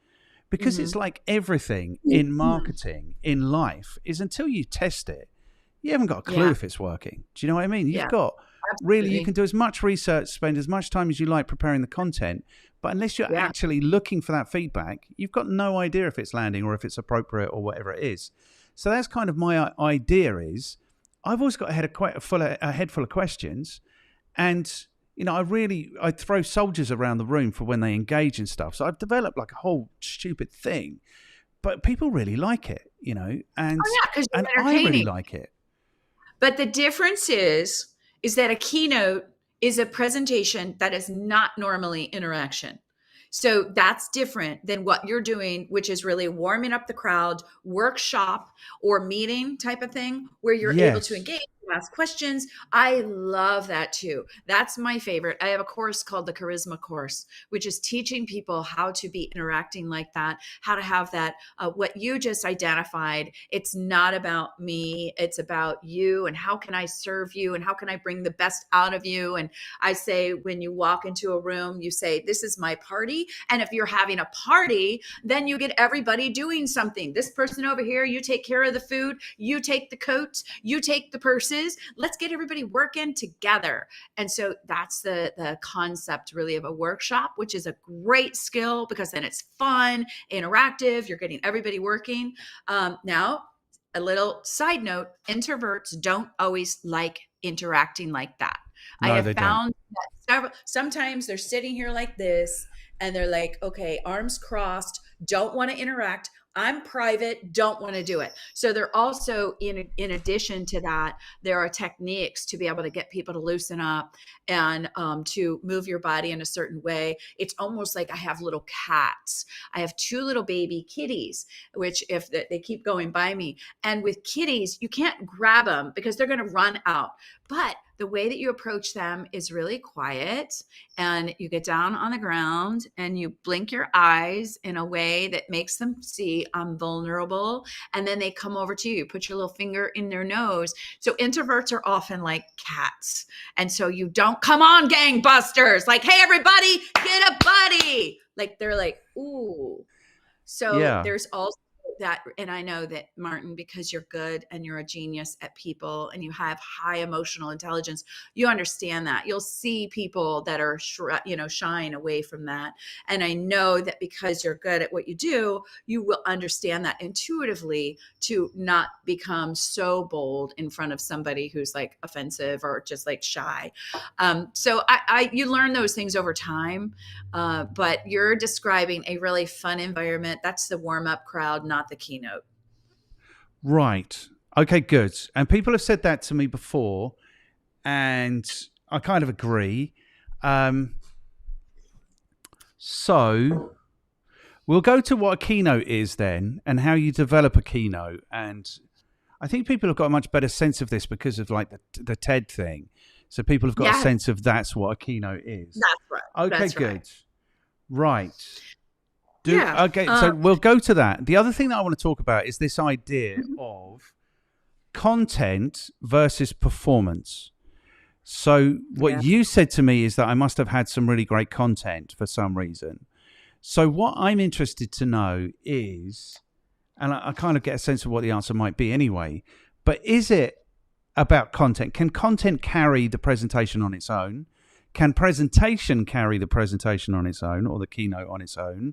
because it's like everything in marketing, in life, is until you test it, you haven't got a clue if it's working. Do you know what I mean? You've got really, you can do as much research, spend as much time as you like preparing the content, but unless you're actually looking for that feedback, you've got no idea if it's landing or if it's appropriate or whatever it is. So that's kind of my idea is, I've always got a head full of questions, and you know, I throw soldiers around the room for when they engage and stuff. So I've developed like a whole stupid thing, but people really like it, and Oh yeah, because you're I really entertaining. like it. But the difference is that a keynote is a presentation that is not normally interaction. So that's different than what you're doing, which is really warming up the crowd, workshop or meeting type of thing where you're able to Yes. engage, ask questions. I love that too. That's my favorite. I have a course called the Charisma Course, which is teaching people how to be interacting like that, how to have that, what you just identified. It's not about me. It's about you and how can I serve you and how can I bring the best out of you. And I say, when you walk into a room, you say, this is my party. And if you're having a party, then you get everybody doing something. This person over here, you take care of the food, you take the coats, you take the purses. Let's get everybody working together. And so that's the concept really of a workshop, which is a great skill because then it's fun, interactive, you're getting everybody working. Now, a little side note, introverts don't always like interacting like that. No, I have they don't. found that sometimes they're sitting here like this and they're like, okay, arms crossed, don't want to interact. I'm private, don't want to do it. So they're also, in addition to that, there are techniques to be able to get people to loosen up and to move your body in a certain way. It's almost like I have little cats. I have 2 little baby kitties, which if they keep going by me. And with kitties, you can't grab them because they're going to run out. But the way that you approach them is really quiet, and you get down on the ground and you blink your eyes in a way that makes them see I'm vulnerable. And then they come over to you, put your little finger in their nose. So introverts are often like cats. And so you don't come on gangbusters, like, hey, everybody, get a buddy. Like they're like, ooh. So Yeah. there's also that, and I know that, Martin, because you're good and you're a genius at people and you have high emotional intelligence, you understand that. You'll see people that are shying away from that. And I know that because you're good at what you do, you will understand that intuitively to not become so bold in front of somebody who's like offensive or just like shy. So you learn those things over time, but you're describing a really fun environment. That's the warm-up crowd, not the keynote. Right. Okay, good. And people have said that to me before, and I kind of agree. So we'll go to what a keynote is then and how you develop a keynote. And I think people have got a much better sense of this because of like the TED thing. So people have got a sense of that's what a keynote is. That's right. Okay, that's good. Right. Yeah. Okay, so we'll go to that. The other thing that I want to talk about is this idea of content versus performance. So what you said to me is that I must have had some really great content for some reason. So what I'm interested to know is, and I kind of get a sense of what the answer might be anyway, but is it about content? Can content carry the presentation on its own? Can presentation carry the presentation on its own or the keynote on its own?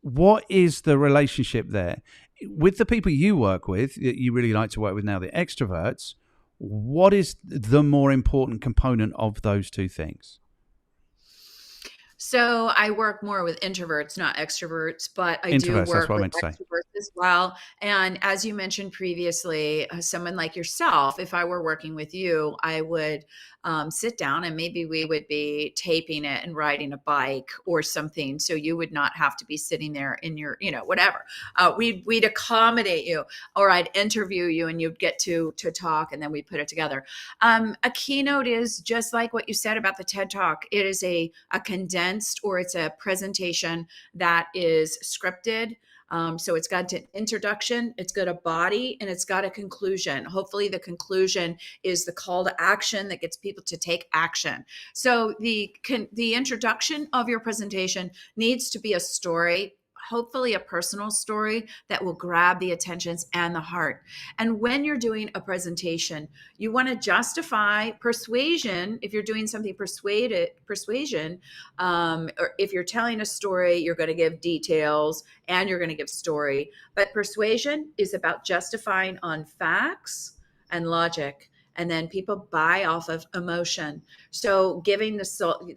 What is the relationship there? With the people you work with, that you really like to work with now, the extroverts, what is the more important component of those two things? So I work more with introverts, not extroverts, but I do Introverts, that's work what I with meant to say. extroverts as well. And as you mentioned previously, someone like yourself, if I were working with you, I would sit down and maybe we would be taping it and riding a bike or something. So you would not have to be sitting there in your, whatever. We'd accommodate you, or I'd interview you and you'd get to talk, and then we put it together. A keynote is just like what you said about the TED Talk. It is a condensed, or it's a presentation that is scripted. So it's got an introduction, it's got a body, and it's got a conclusion. Hopefully the conclusion is the call to action that gets people to take action. So the introduction of your presentation needs to be a story, hopefully a personal story that will grab the attentions and the heart. And when you're doing a presentation, you want to justify persuasion. If you're doing something persuasion, or if you're telling a story, you're going to give details and you're going to give story. But persuasion is about justifying on facts and logic. And then people buy off of emotion. So giving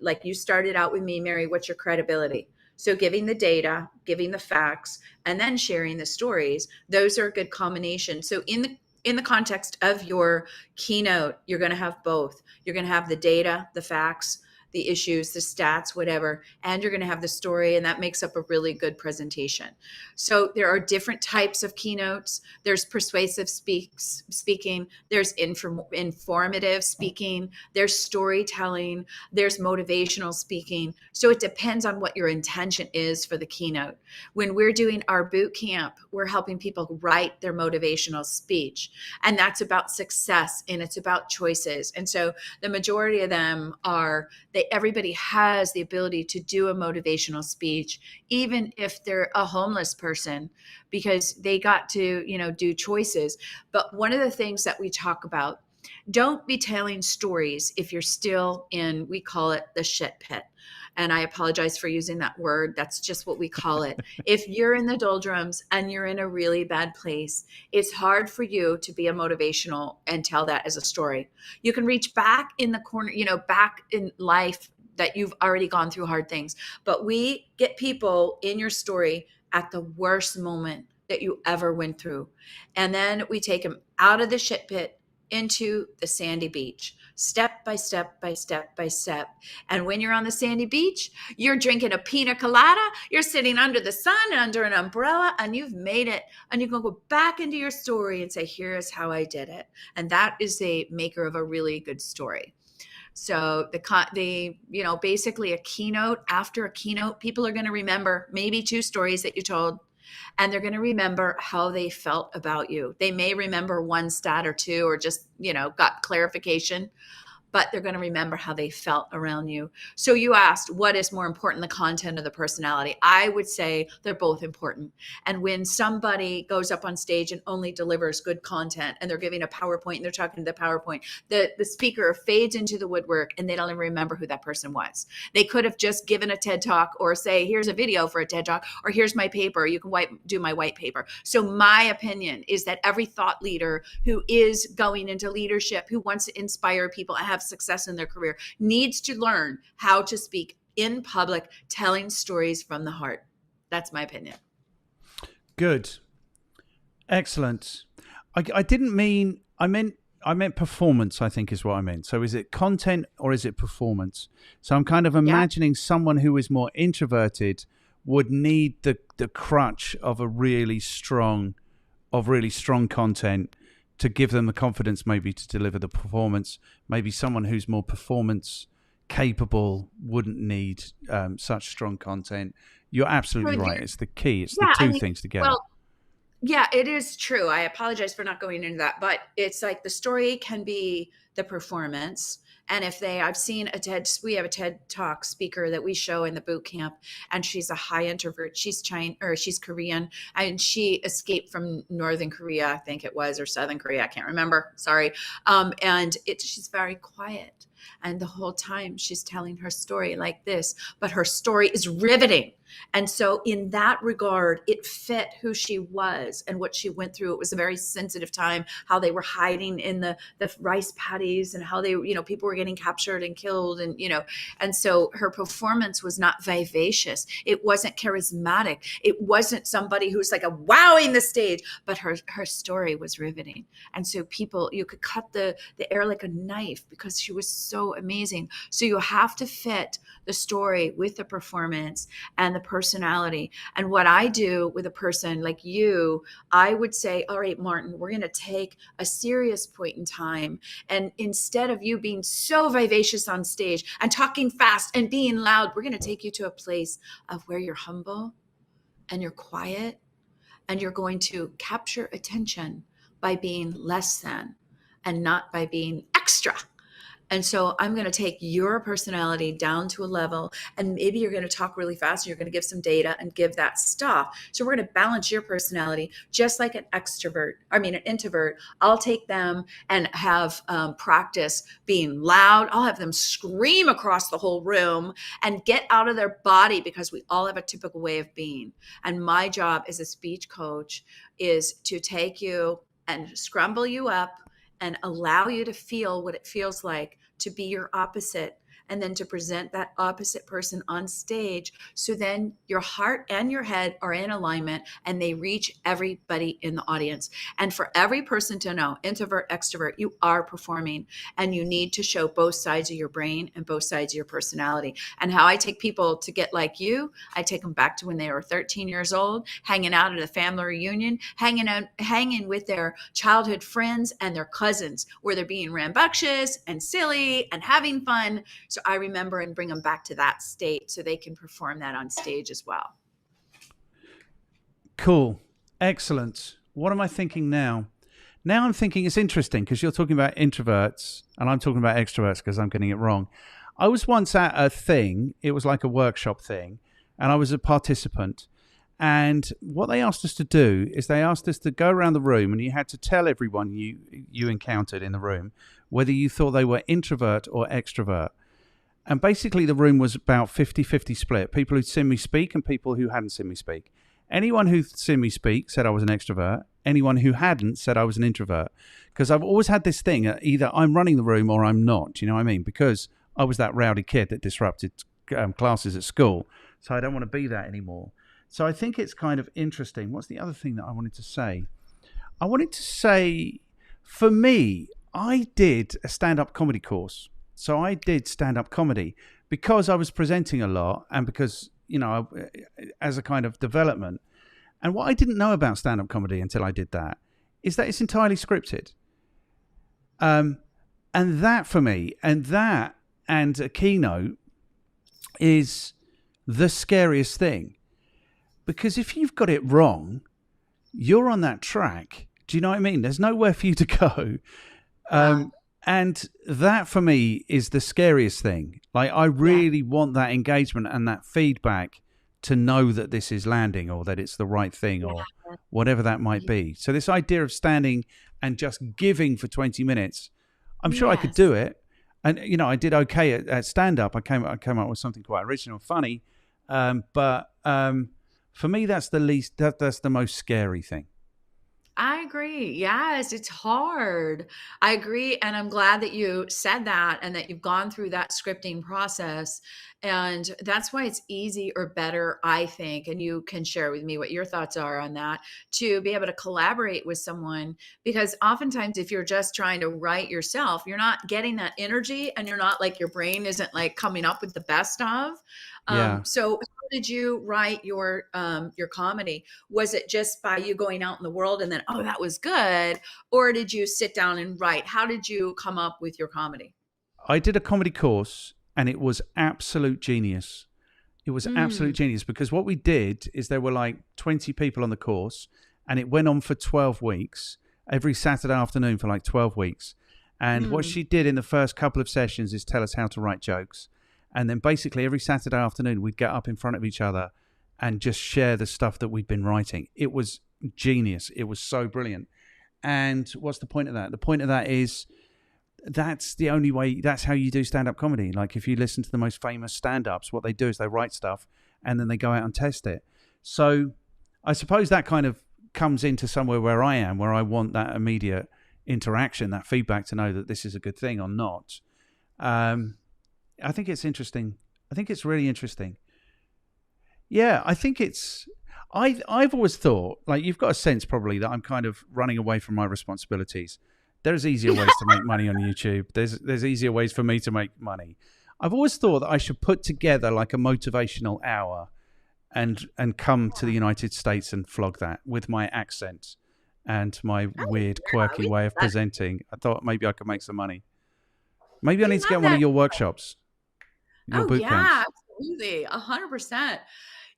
like you started out with me, Mary, what's your credibility? So giving the data, giving the facts, and then sharing the stories, those are a good combination. So in the context of your keynote, you're going to have both. You're going to have the data, the facts, the issues, the stats, whatever, and you're going to have the story, and that makes up a really good presentation. So there are different types of keynotes. There's persuasive speaking, there's informative speaking, there's storytelling, there's motivational speaking. So it depends on what your intention is for the keynote. When we're doing our boot camp, we're helping people write their motivational speech, and that's about success and it's about choices. And so the majority of them are everybody has the ability to do a motivational speech, even if they're a homeless person, because they got to, do choices. But one of the things that we talk about, don't be telling stories if you're still in, we call it the shit pit. And I apologize for using that word. That's just what we call it. If you're in the doldrums and you're in a really bad place, it's hard for you to be a motivational and tell that as a story. You can reach back in the corner, back in life that you've already gone through hard things. But we get people in your story at the worst moment that you ever went through. And then we take them out of the shit pit into the sandy beach, step by step by step by step. And when you're on the sandy beach, you're drinking a pina colada, you're sitting under the sun, under an umbrella, and you've made it. And you can go back into your story and say, here's how I did it. And that is a maker of a really good story. So basically a keynote, after a keynote, people are going to remember maybe 2 stories that you told, and they're going to remember how they felt about you. They may remember 1 stat or 2, or just, got clarification, but they're going to remember how they felt around you. So you asked, what is more important, the content or the personality? I would say they're both important. And when somebody goes up on stage and only delivers good content, and they're giving a PowerPoint and they're talking to the PowerPoint, the speaker fades into the woodwork and they don't even remember who that person was. They could have just given a TED Talk, or say, here's a video for a TED Talk, or here's my paper. You can do my white paper. So my opinion is that every thought leader who is going into leadership, who wants to inspire people and have success in their career, needs to learn how to speak in public, telling stories from the heart. That's my opinion. Good. Excellent. I didn't mean, I meant performance, I think is what I meant. So is it content or is it performance? So I'm kind of imagining someone who is more introverted would need the crutch of really strong content to give them the confidence maybe to deliver the performance. Maybe someone who's more performance capable wouldn't need such strong content. You're absolutely right. It's the key. It's the two things together. Well, yeah, it is true. I apologize for not going into that, but it's like the story can be the performance. And we have a TED Talk speaker that we show in the boot camp, and she's a high introvert. She's she's Korean, and she escaped from Northern Korea, I think it was, or Southern Korea. I can't remember. Sorry. She's very quiet. And the whole time she's telling her story like this, but her story is riveting. And so in that regard, it fit who she was and what she went through. It was a very sensitive time, how they were hiding in the rice paddies, and how they, people were getting captured and killed. And so her performance was not vivacious. It wasn't charismatic. It wasn't somebody who's like a wowing the stage, but her story was riveting. And so you could cut the air like a knife because she was so amazing. So you have to fit the story with the performance and the personality. And what I do with a person like you, I would say, all right, Martin, we're going to take a serious point in time. And instead of you being so vivacious on stage and talking fast and being loud, we're going to take you to a place of where you're humble and you're quiet, and you're going to capture attention by being less than and not by being extra. And so I'm going to take your personality down to a level, and maybe you're going to talk really fast and you're going to give some data and give that stuff. So we're going to balance your personality just like an introvert. I'll take them and have practice being loud. I'll have them scream across the whole room and get out of their body, because we all have a typical way of being. And my job as a speech coach is to take you and scramble you up and allow you to feel what it feels like to be your opposite, and then to present that opposite person on stage. So then your heart and your head are in alignment and they reach everybody in the audience. And for every person to know, introvert, extrovert, you are performing, and you need to show both sides of your brain and both sides of your personality. And how I take people to get like you, I take them back to when they were 13 years old, hanging out at a family reunion, hanging with their childhood friends and their cousins, where they're being rambunctious and silly and having fun. So I remember and bring them back to that state so they can perform that on stage as well. Cool. Excellent. What am I thinking now? Now I'm thinking it's interesting because you're talking about introverts and I'm talking about extroverts because I'm getting it wrong. I was once at a thing. It was like a workshop thing, and I was a participant. And what they asked us to do is they asked us to go around the room, and you had to tell everyone you encountered in the room whether you thought they were introvert or extrovert. And basically the room was about 50-50 split. People who'd seen me speak and people who hadn't seen me speak. Anyone who'd seen me speak said I was an extrovert. Anyone who hadn't said I was an introvert. Because I've always had this thing, either I'm running the room or I'm not. Do you know what I mean? Because I was that rowdy kid that disrupted classes at school. So I don't want to be that anymore. So I think it's kind of interesting. What's the other thing that I wanted to say? I wanted to say, for me, I did a stand-up comedy course. So I did stand-up comedy because I was presenting a lot and because, you know, as a kind of development. And what I didn't know about stand-up comedy until I did that is that it's entirely scripted. And that for me, and a keynote is the scariest thing. Because if you've got it wrong, you're on that track. Do you know what I mean? There's nowhere for you to go. And that for me is the scariest thing. Like, I really want that engagement and that feedback to know that this is landing or that it's the right thing or whatever that might be. So this idea of standing and just giving for 20 minutes, I'm sure I could do it. And, you know, I did okay at stand-up. I came up with something quite original, funny. But for me, that's the most scary thing. I agree. Yes, it's hard. I agree. And I'm glad that you said that and that you've gone through that scripting process. And that's why it's easy or better, I think, and you can share with me what your thoughts are on that, to be able to collaborate with someone. Because oftentimes if you're just trying to write yourself, you're not getting that energy and you're not like, your brain isn't like coming up with the best of. So how did you write your comedy? Was it just by you going out in the world and then, oh, that was good? Or did you sit down and write? How did you come up with your comedy? I did a comedy course and it was absolute genius. It was absolute genius because what we did is there were like 20 people on the course and it went on for 12 weeks, every Saturday afternoon for like 12 weeks. And what she did in the first couple of sessions is tell us how to write jokes. And then basically every Saturday afternoon, we'd get up in front of each other and just share the stuff that we'd been writing. It was genius. It was so brilliant. And what's the point of that? The point of that is that's the only way, that's how you do stand-up comedy. Like if you listen to the most famous stand-ups, what they do is they write stuff and then they go out and test it. So I suppose that kind of comes into somewhere where I am, where I want that immediate interaction, that feedback to know that this is a good thing or not. I think it's interesting. I think it's really interesting. Yeah, I think it's... I've always thought, like, you've got a sense probably that I'm kind of running away from my responsibilities. There's easier ways to make money on YouTube. There's easier ways for me to make money. I've always thought that I should put together like a motivational hour and come to the United States and flog that with my accent and my weird, quirky way of presenting. I thought maybe I could make some money. Maybe I need to get one of your workshops. Your boot camps. Absolutely. 100%.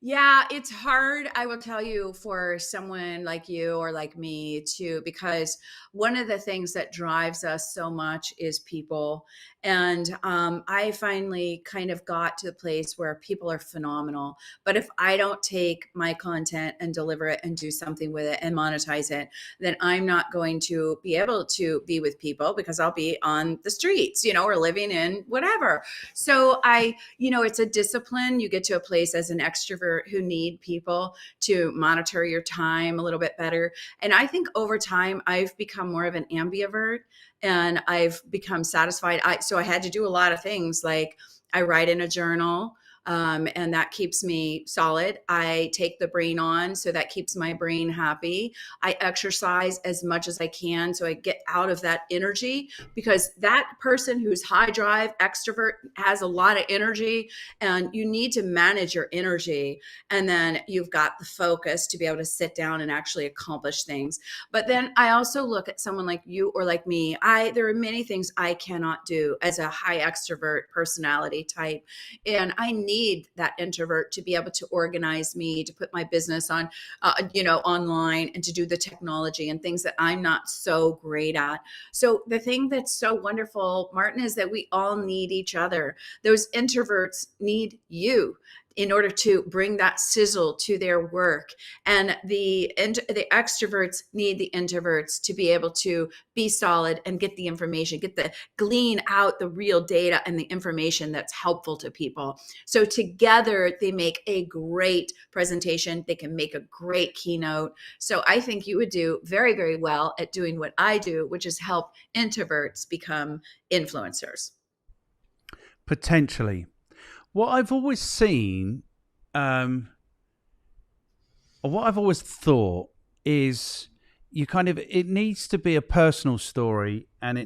Yeah, it's hard, I will tell you, for someone like you or like me too, because one of the things that drives us so much is people. And I finally kind of got to the place where people are phenomenal. But if I don't take my content and deliver it and do something with it and monetize it, then I'm not going to be able to be with people because I'll be on the streets, or living in whatever. So it's a discipline. You get to a place as an extrovert extrovert who need people to monitor your time a little bit better. And I think over time, I've become more of an ambivert, and I've become satisfied. So I had to do a lot of things, like I write in a journal. And that keeps me solid. I take the brain on, so that keeps my brain happy. I exercise as much as I can, so I get out of that energy, because that person who's high drive, extrovert, has a lot of energy, and you need to manage your energy. And then you've got the focus to be able to sit down and actually accomplish things. But then I also look at someone like you or like me. There are many things I cannot do as a high extrovert personality type. And I need that introvert to be able to organize me, to put my business on, online, and to do the technology and things that I'm not so great at. So the thing that's so wonderful, Martin, is that we all need each other. Those introverts need you in order to bring that sizzle to their work. And the extroverts need the introverts to be able to be solid and get the information, glean out the real data and the information that's helpful to people. So together they make a great presentation. They can make a great keynote. So I think you would do very, very well at doing what I do, which is help introverts become influencers. Potentially. What I've always seen, or what I've always thought, is it needs to be a personal story, and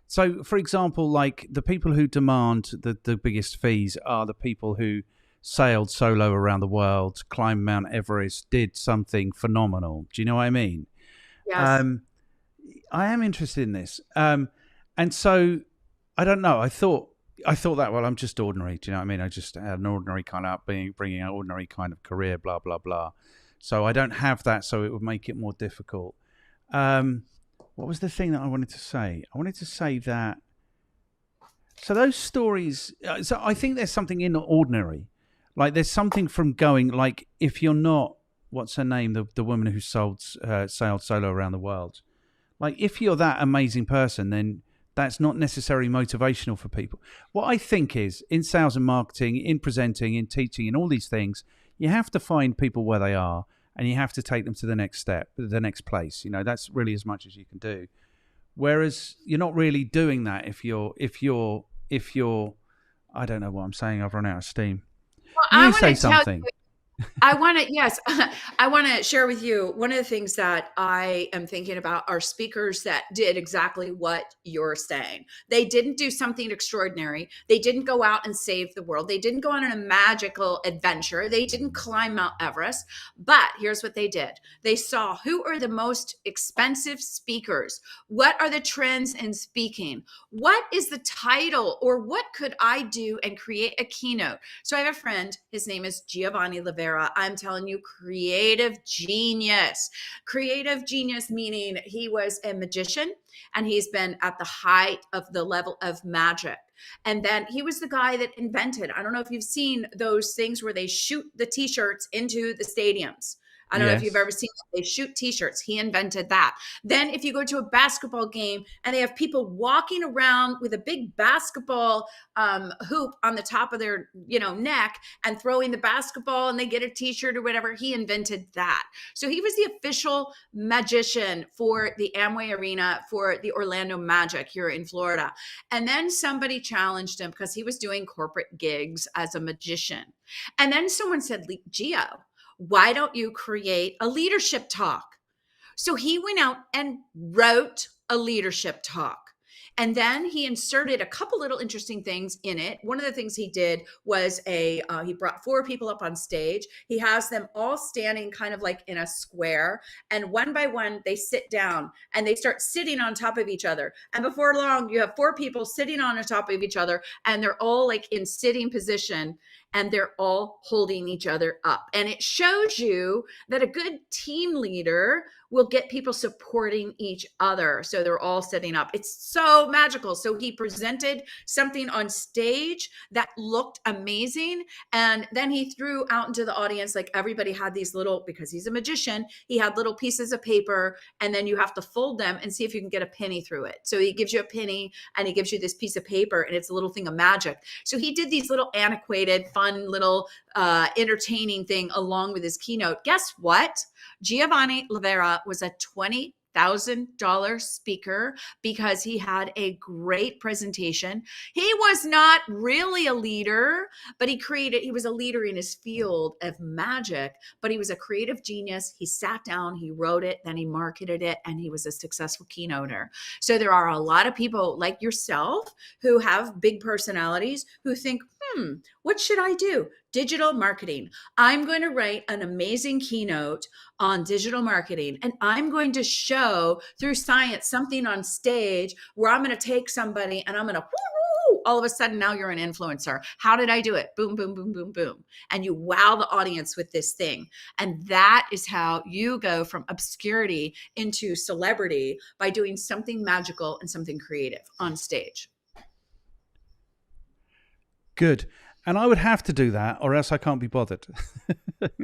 so, for example, like the people who demand the biggest fees are the people who sailed solo around the world, climbed Mount Everest, did something phenomenal. Do you know what I mean? Yes. I am interested in this. And so, I don't know. I thought that, well, I'm just ordinary. Do you know what I mean? I just had an ordinary kind of upbringing, bringing an ordinary kind of career, blah, blah, blah. So I don't have that, so it would make it more difficult. What was the thing that I wanted to say? I wanted to say that, so those stories, so I think there's something in ordinary. Like there's something from going, like if you're not, what's her name? The woman who sailed solo around the world. Like if you're that amazing person, then that's not necessarily motivational for people. What I think is, in sales and marketing, in presenting, in teaching, in all these things, you have to find people where they are, and you have to take them to the next step, the next place. That's really as much as you can do. Whereas you're not really doing that if you're, I don't know what I'm saying. I've run out of steam. Well, you say something. I want to share with you one of the things that I am thinking about are speakers that did exactly what you're saying. They didn't do something extraordinary. They didn't go out and save the world. They didn't go on a magical adventure. They didn't climb Mount Everest. But here's what they did. They saw who are the most expensive speakers. What are the trends in speaking? What is the title, or what could I do and create a keynote? So I have a friend, his name is Giovanni Livera. I'm telling you, creative genius. Creative genius meaning he was a magician, and he's been at the height of the level of magic. And then he was the guy that invented, I don't know if you've seen those things where they shoot the t-shirts into the stadiums. I don't know if you've ever seen that. They shoot t-shirts. He invented that. Then if you go to a basketball game and they have people walking around with a big basketball hoop on the top of their neck and throwing the basketball, and they get a t-shirt or whatever, he invented that. So he was the official magician for the Amway Arena for the Orlando Magic here in Florida. And then somebody challenged him because he was doing corporate gigs as a magician. And then someone said, Gio, why don't you create a leadership talk? So he went out and wrote a leadership talk. And then he inserted a couple little interesting things in it. One of the things he did was he brought 4 people up on stage. He has them all standing kind of like in a square. And one by one, they sit down and they start sitting on top of each other. And before long, you have 4 people sitting on top of each other, and they're all like in sitting position, and they're all holding each other up. And it shows you that a good team leader will get people supporting each other. So they're all sitting up. It's so magical. So he presented something on stage that looked amazing. And then he threw out into the audience, like everybody had these little, because he's a magician, he had little pieces of paper, and then you have to fold them and see if you can get a penny through it. So he gives you a penny and he gives you this piece of paper, and it's a little thing of magic. So he did these little antiquated, fun fun little entertaining thing along with his keynote. Guess what? Giovanni Lavera was a $20,000 speaker because he had a great presentation. He was not really a leader, but he was a leader in his field of magic, but he was a creative genius. He sat down, he wrote it, then he marketed it, and he was a successful keynoter. So there are a lot of people like yourself who have big personalities who think, what should I do? Digital marketing. I'm going to write an amazing keynote on digital marketing, and I'm going to show through science something on stage where I'm going to take somebody and I'm going to all of a sudden now you're an influencer. How did I do it? Boom, boom, boom, boom, boom. And you wow the audience with this thing. And that is how you go from obscurity into celebrity, by doing something magical and something creative on stage. Good. And I would have to do that or else I can't be bothered.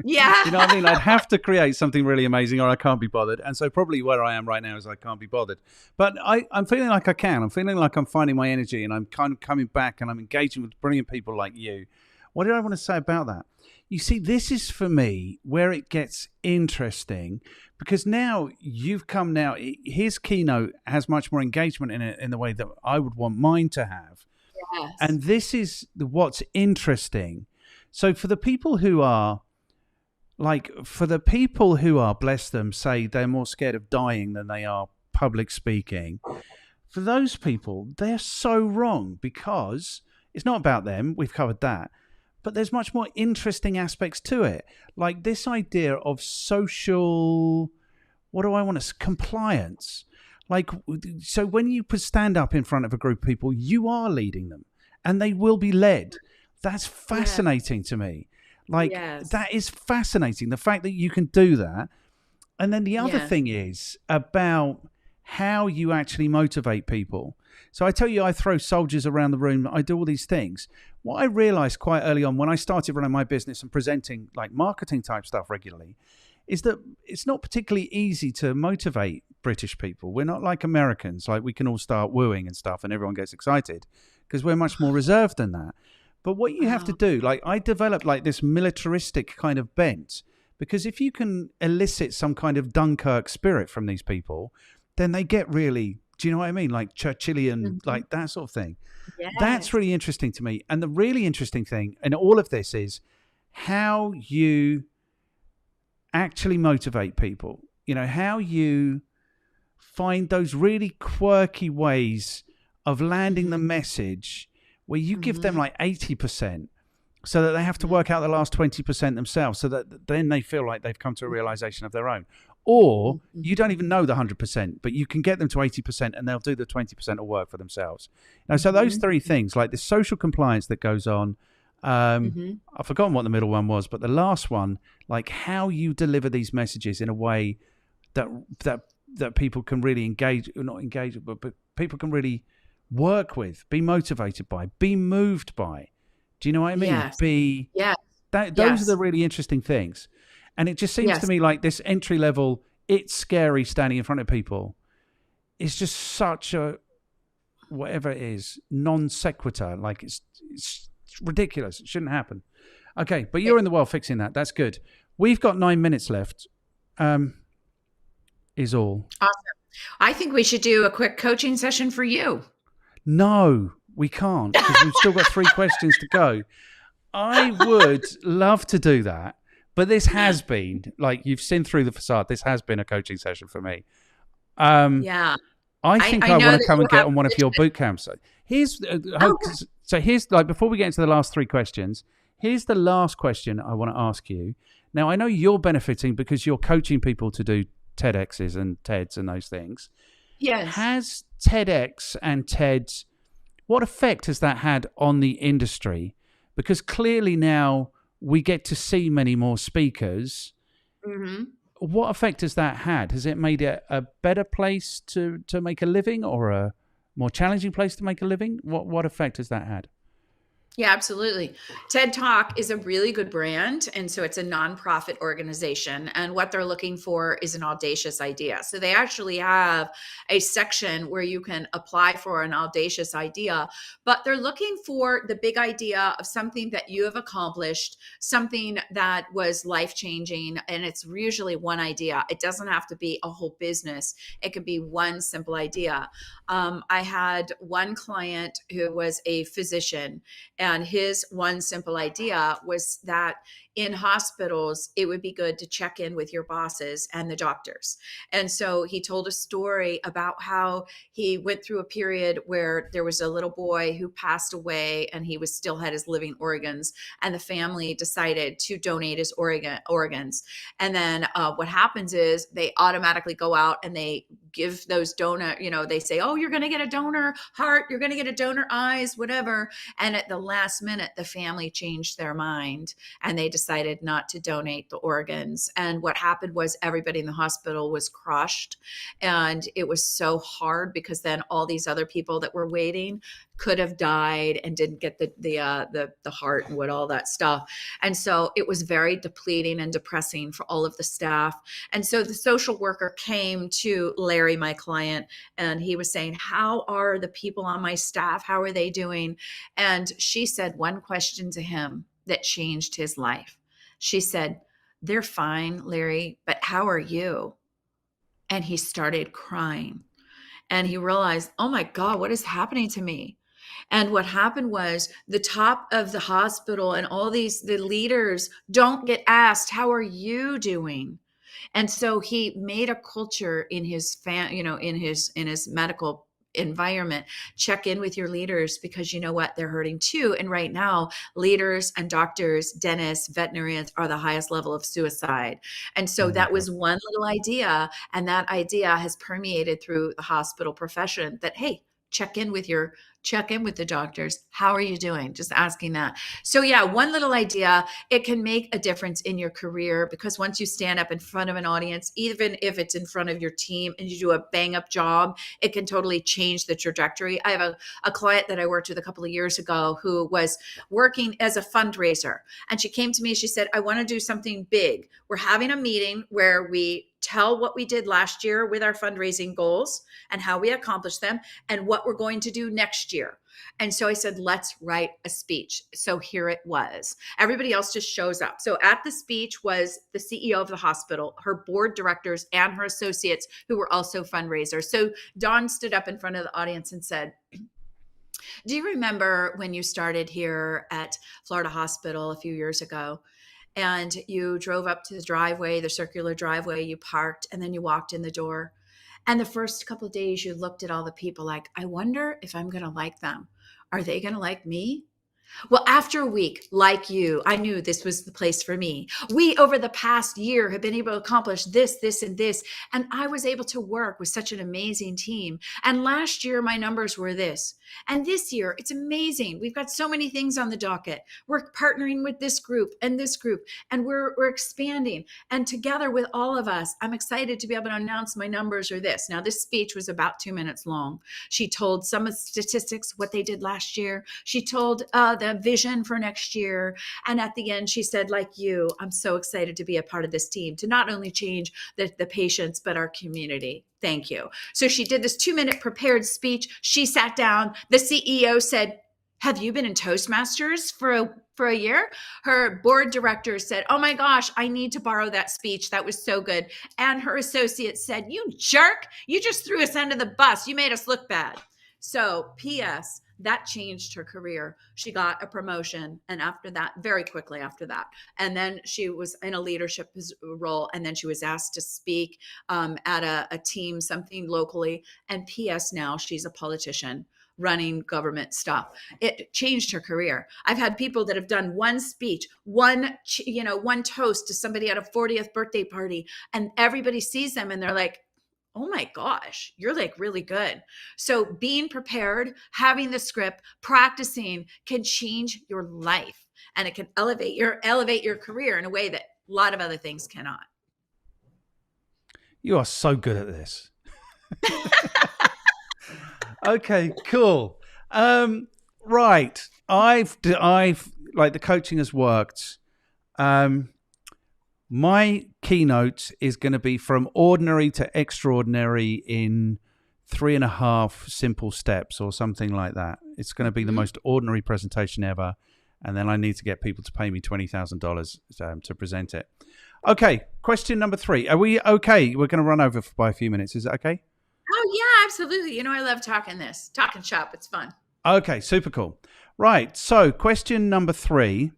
Yeah. You know what I mean? I'd have to create something really amazing or I can't be bothered. And so probably where I am right now is I can't be bothered. But I'm feeling like I can. I'm feeling like I'm finding my energy and I'm kind of coming back and I'm engaging with brilliant people like you. What did I want to say about that? You see, this is for me where it gets interesting, because now you've come now. His keynote has much more engagement in it in the way that I would want mine to have. Yes. And this is what's interesting. So for the people who are bless them, say they're more scared of dying than they are public speaking. For those people, they're so wrong, because it's not about them. We've covered that. But there's much more interesting aspects to it. Like this idea of social, compliance. Like, so when you stand up in front of a group of people, you are leading them and they will be led. That's fascinating to me. Like, that is fascinating. The fact that you can do that. And then the other thing is about how you actually motivate people. So I tell you, I throw soldiers around the room. I do all these things. What I realized quite early on when I started running my business and presenting like marketing type stuff regularly is that it's not particularly easy to motivate British people. We're not like Americans. Like we can all start wooing and stuff and everyone gets excited, because we're much more reserved than that. But what you have to do, like I developed like this militaristic kind of bent, because if you can elicit some kind of Dunkirk spirit from these people, then they get really, do you know what I mean? Like Churchillian, like that sort of thing. Yes. That's really interesting to me. And the really interesting thing in all of this is how you actually motivate people. You know, how you find those really quirky ways of landing the message where you give them like 80% so that they have to work out the last 20% themselves, so that then they feel like they've come to a realization of their own. Or you don't even know the 100%, but you can get them to 80% and they'll do the 20% of work for themselves. Now, so those three things, like the social compliance that goes on, I've forgotten what the middle one was, but the last one, like how you deliver these messages in a way that people can really but people can really work with, be motivated by, be moved by. Do you know what I mean? Those are the really interesting things. And it just seems to me like this entry level, it's scary standing in front of people. It's just such a, whatever it is, non sequitur. Like it's ridiculous. It shouldn't happen. Okay, but you're in the world fixing that. That's good. We've got 9 minutes left. Is all. Awesome. I think we should do a quick coaching session for you. No, we can't, because we've still got 3 questions to go. I would love to do that, but this has been, like, you've seen through the facade, this has been a coaching session for me. I think I want to come and get on one of your boot camps. Here's like, before we get into the last 3 questions, here's the last question I want to ask you. Now, I know you're benefiting because you're coaching people to do TEDx's and TEDs and those things. Yes. Has TEDx and TEDs, what effect has that had on the industry? Because clearly now we get to see many more speakers. What effect has that had? Has it made it a better place to make a living, or a more challenging place to make a living? What effect has that had? Yeah, absolutely. TED Talk is a really good brand. And so it's a nonprofit organization. And what they're looking for is an audacious idea. So they actually have a section where you can apply for an audacious idea, but they're looking for the big idea of something that you have accomplished, something that was life changing. And it's usually one idea. It doesn't have to be a whole business, it could be one simple idea. I had one client who was a physician, and his one simple idea was that in hospitals, it would be good to check in with your bosses and the doctors. And so he told a story about how he went through a period where there was a little boy who passed away and he was still had his living organs, and the family decided to donate his organs. And then what happens is they automatically go out and they give those donor, they say, oh, you're going to get a donor heart, you're going to get a donor eyes, whatever. And at the last minute, the family changed their mind and they decided not to donate the organs. And what happened was everybody in the hospital was crushed. And it was so hard because then all these other people that were waiting could have died and didn't get the heart and what all that stuff. And so it was very depleting and depressing for all of the staff. And so the social worker came to Larry, my client, and he was saying, how are the people on my staff? How are they doing? And she said one question to him that changed his life. She said, they're fine, Larry, but how are you? And he started crying. And he realized, oh my God, what is happening to me? And what happened was the top of the hospital and all the leaders don't get asked, how are you doing? And so he made a culture in his in his medical environment. Check in with your leaders, because you know what, they're hurting too. And right now, leaders and doctors, dentists, veterinarians are the highest level of suicide. And so that was one little idea, and that idea has permeated through the hospital profession that, hey, check in with the doctors. How are you doing? Just asking that. So yeah, one little idea, it can make a difference in your career, because once you stand up in front of an audience, even if it's in front of your team and you do a bang up job, it can totally change the trajectory. I have a client that I worked with a couple of years ago who was working as a fundraiser. And she came to me, she said, I want to do something big. We're having a meeting where we tell what we did last year with our fundraising goals and how we accomplished them and what we're going to do next year. And so I said, let's write a speech. So here it was. Everybody else just shows up. So at the speech was the CEO of the hospital, her board directors, and her associates who were also fundraisers. So Dawn stood up in front of the audience and said, do you remember when you started here at Florida Hospital a few years ago? And you drove up to the driveway, the circular driveway, you parked, and then you walked in the door. And the first couple of days you looked at all the people like, I wonder if I'm going to like them. Are they going to like me? Well, after a week, like you, I knew this was the place for me. We, over the past year, have been able to accomplish this, this, and this. And I was able to work with such an amazing team. And last year, my numbers were this. And this year, it's amazing. We've got so many things on the docket. We're partnering with this group, and we're expanding. And together with all of us, I'm excited to be able to announce my numbers are this. Now, this speech was about 2 minutes long. She told some of the statistics, what they did last year. She told the vision for next year. And at the end, she said, like you, I'm so excited to be a part of this team to not only change the patients, but our community. Thank you. So she did this 2-minute prepared speech. She sat down. The CEO said, have you been in Toastmasters for a year? Her board director said, oh my gosh, I need to borrow that speech. That was so good. And her associate said, you jerk, you just threw us under the bus. You made us look bad. So P.S., that changed her career. She got a promotion. And after that, very quickly after that, and then she was in a leadership role. And then she was asked to speak at a team, something locally. And P.S., now she's a politician running government stuff. It changed her career. I've had people that have done one speech, one toast to somebody at a 40th birthday party, and everybody sees them and they're like, oh my gosh, you're like really good. So being prepared, having the script, practicing can change your life, and it can elevate your career in a way that a lot of other things cannot. You are so good at this. Okay, cool. Right. I've like the coaching has worked. My keynote is going to be from ordinary to extraordinary in 3.5 simple steps or something like that. It's going to be the most ordinary presentation ever. And then I need to get people to pay me $20,000 to present it. Okay. Question number 3. Are we okay? We're going to run over by a few minutes. Is it okay? Oh, yeah, absolutely. I love talking shop. It's fun. Okay. Super cool. Right. So question number 3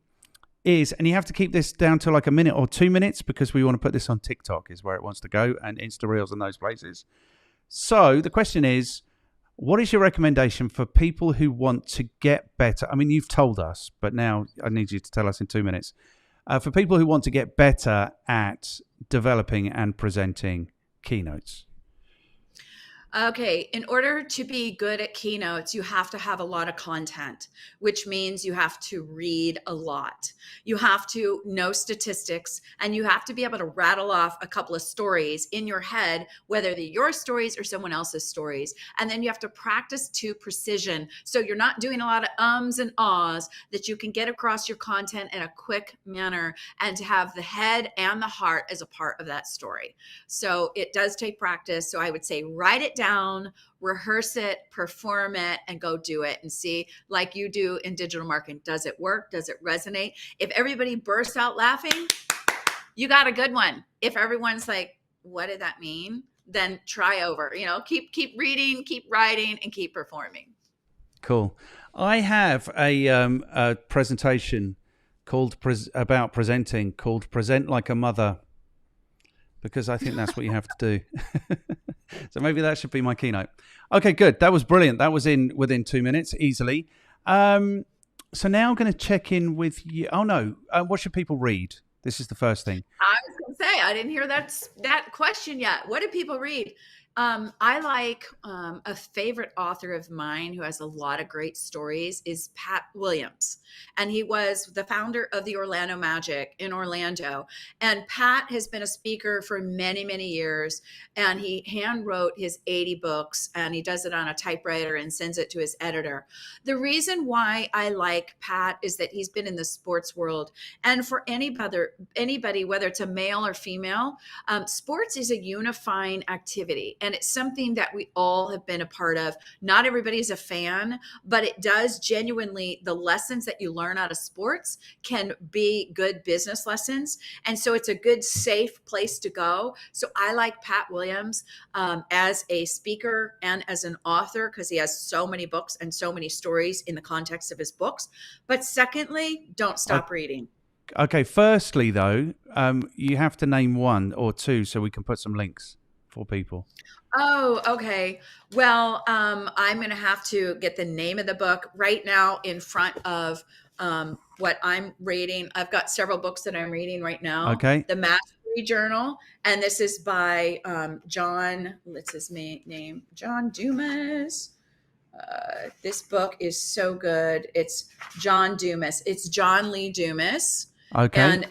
is, and you have to keep this down to like a minute or 2 minutes because we want to put this on TikTok is where it wants to go, and Insta Reels and those places. So the question is, what is your recommendation for people who want to get better? I mean, you've told us, but now I need you to tell us in 2 minutes. For people who want to get better at developing and presenting keynotes. Okay, in order to be good at keynotes, you have to have a lot of content, which means you have to read a lot. You have to know statistics, and you have to be able to rattle off a couple of stories in your head, whether they're your stories or someone else's stories. And then you have to practice to precision. So you're not doing a lot of ums and ahs, that you can get across your content in a quick manner and to have the head and the heart as a part of that story. So it does take practice. So I would say write it down, rehearse it, perform it, and go do it and see, like you do in digital marketing. Does it work? Does it resonate? If everybody bursts out laughing, you got a good one. If everyone's like, what did that mean? Then try over, keep reading, keep writing, and keep performing. Cool. I have a presentation about presenting called Present Like a Mother, because I think that's what you have to do. So maybe that should be my keynote. Okay, good. That was brilliant. That was within 2 minutes, easily. So now I'm going to check in with you. Oh, no. What should people read? This is the first thing. I was going to say, I didn't hear that question yet. What do people read? I like a favorite author of mine who has a lot of great stories is Pat Williams. And he was the founder of the Orlando Magic in Orlando. And Pat has been a speaker for many, many years. And he hand wrote his 80 books, and he does it on a typewriter and sends it to his editor. The reason why I like Pat is that he's been in the sports world. And for anybody, whether it's a male or female, sports is a unifying activity. And it's something that we all have been a part of. Not everybody's a fan, but it does genuinely, the lessons that you learn out of sports can be good business lessons. And so it's a good, safe place to go. So I like Pat Williams as a speaker and as an author, because he has so many books and so many stories in the context of his books. But secondly, don't stop reading. Okay. Firstly, though, you have to name one or two so we can put some links for people. Oh, okay. Well, I'm going to have to get the name of the book right now in front of what I'm reading. I've got several books that I'm reading right now. Okay. The Mastery Journal. And this is by John, what's his name? John Dumas. This book is so good. It's John Dumas. It's John Lee Dumas. Okay. And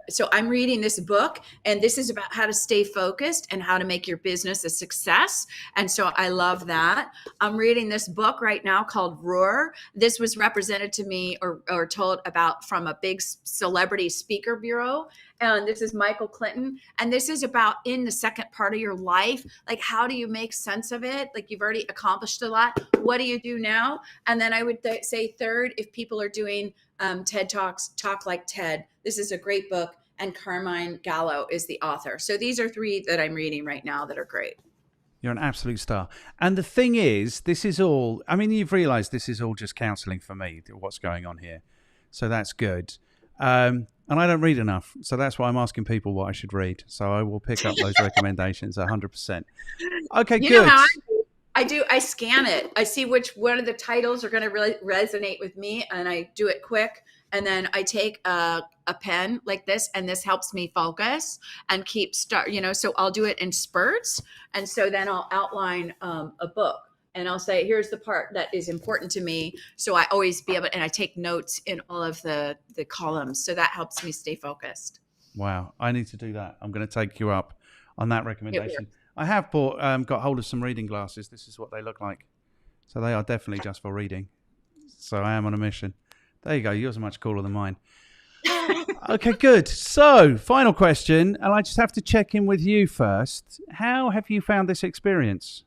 so I'm reading this book, and this is about how to stay focused and how to make your business a success. And so I love that. I'm reading this book right now called Roar. This was represented to me or told about from a big celebrity speaker bureau. And this is Michael Clinton. And this is about in the second part of your life, like how do you make sense of it? Like you've already accomplished a lot. What do you do now? And then I would say third, if people are doing TED Talks, Talk Like TED. This is a great book. And Carmine Gallo is the author. So these are 3 that I'm reading right now that are great. You're an absolute star. And the thing is, this is all, I mean, you've realized this is all just counseling for me, what's going on here. So that's good. And I don't read enough. So that's why I'm asking people what I should read. So I will pick up those recommendations 100%. Okay, good. You know how I do? I scan it. I see which one of the titles are going to really resonate with me, and I do it quick. And then I take a pen like this, and this helps me focus and so I'll do it in spurts. And so then I'll outline a book, and I'll say, here's the part that is important to me. So I always and I take notes in all of the columns. So that helps me stay focused. Wow. I need to do that. I'm going to take you up on that recommendation. I have got hold of some reading glasses. This is what they look like. So they are definitely just for reading. So I am on a mission. There you go. Yours are much cooler than mine. Okay, good. So, final question, and I just have to check in with you first. How have you found this experience?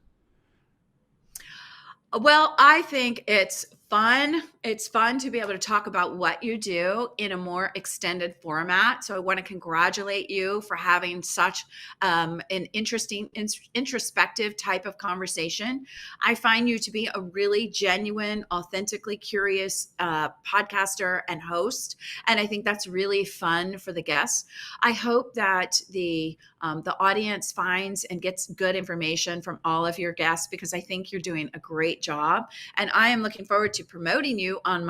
Well, I think it's fun. It's fun to be able to talk about what you do in a more extended format. So I want to congratulate you for having such an interesting, introspective type of conversation. I find you to be a really genuine, authentically curious podcaster and host. And I think that's really fun for the guests. I hope that the audience finds and gets good information from all of your guests, because I think you're doing a great job. And I am looking forward to promoting you on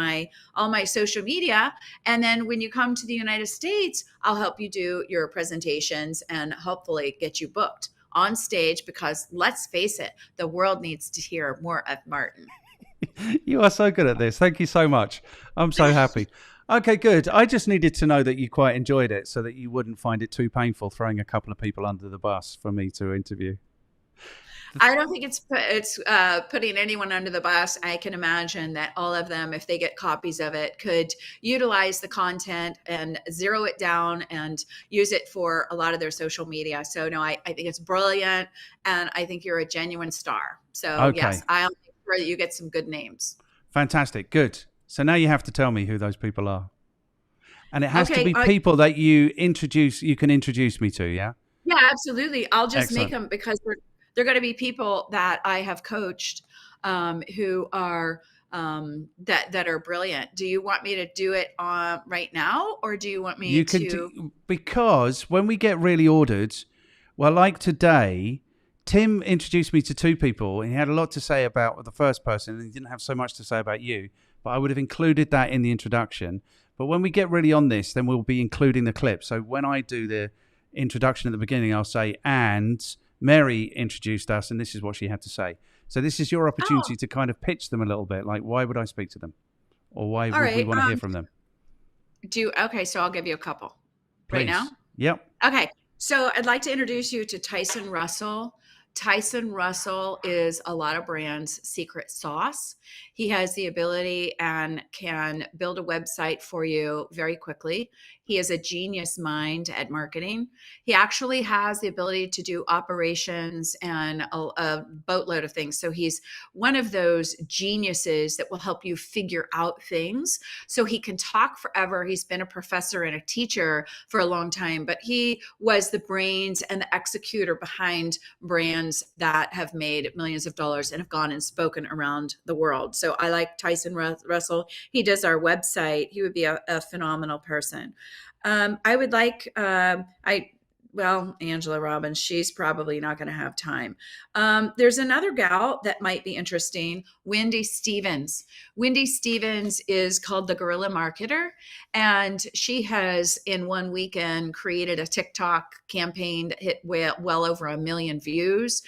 all my social media. And then when you come to the United States, I'll help you do your presentations and hopefully get you booked on stage, because let's face it, the world needs to hear more of Martin. You are so good at this. Thank you so much. I'm so happy. Okay, good. I just needed to know that you quite enjoyed it so that you wouldn't find it too painful throwing a couple of people under the bus for me to interview. I don't think it's putting anyone under the bus. I can imagine that all of them, if they get copies of it, could utilize the content and zero it down and use it for a lot of their social media. So no, I think it's brilliant, and I think you're a genuine star. So Okay. Yes, I'll make sure that you get some good names. Fantastic. Good. So now you have to tell me who those people are. And it has to Okay, be people that you can introduce me to, yeah? Yeah, absolutely. I'll just Excellent. make them, because they're going to be people that I have coached who are that are brilliant. Do you want me to do it right now, or do you want me because when we get really ordered, well, like today, Tim introduced me to two people, and he had a lot to say about the first person, and he didn't have so much to say about you, but I would have included that in the introduction. But when we get really on this, then we'll be including the clip. So when I do the introduction at the beginning, I'll say, and Mary introduced us, and this is what she had to say. So this is your opportunity to kind of pitch them a little bit, like, why would I speak to them? Or why would we want to hear from them? Okay, so I'll give you a couple. Please. Right now? Yep. Okay, so I'd like to introduce you to Tyson Russell. Tyson Russell is a lot of brands' secret sauce. He has the ability and can build a website for you very quickly. He is a genius mind at marketing. He actually has the ability to do operations and a boatload of things. So he's one of those geniuses that will help you figure out things. So he can talk forever. He's been a professor and a teacher for a long time, but he was the brains and the executor behind brands that have made millions of dollars and have gone and spoken around the world. So I like Tyson Russell. He does our website. He would be a phenomenal person. I would like, Angela Robbins, she's probably not going to have time. There's another gal that might be interesting, Wendy Stevens. Wendy Stevens is called the Guerrilla Marketer, and she has in one weekend created a TikTok campaign that hit well over 1 million views.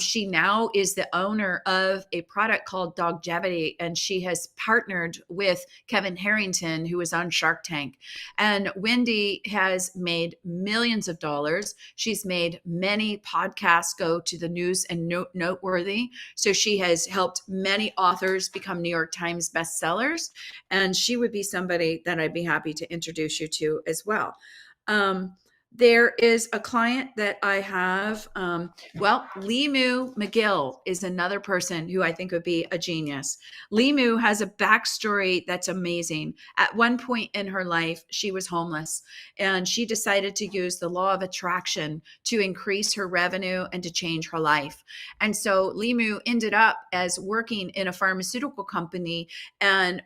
She now is the owner of a product called Dogevity, and she has partnered with Kevin Harrington, who is on Shark Tank. And Wendy has made millions of dollars. She's made many podcasts go to the news and noteworthy. So she has helped many authors become New York Times bestsellers. And she would be somebody that I'd be happy to introduce you to as well. There is a client that I have. Limu McGill is another person who I think would be a genius. Limu has a backstory that's amazing. At one point in her life, she was homeless, and she decided to use the law of attraction to increase her revenue and to change her life. And so Limu ended up as working in a pharmaceutical company, and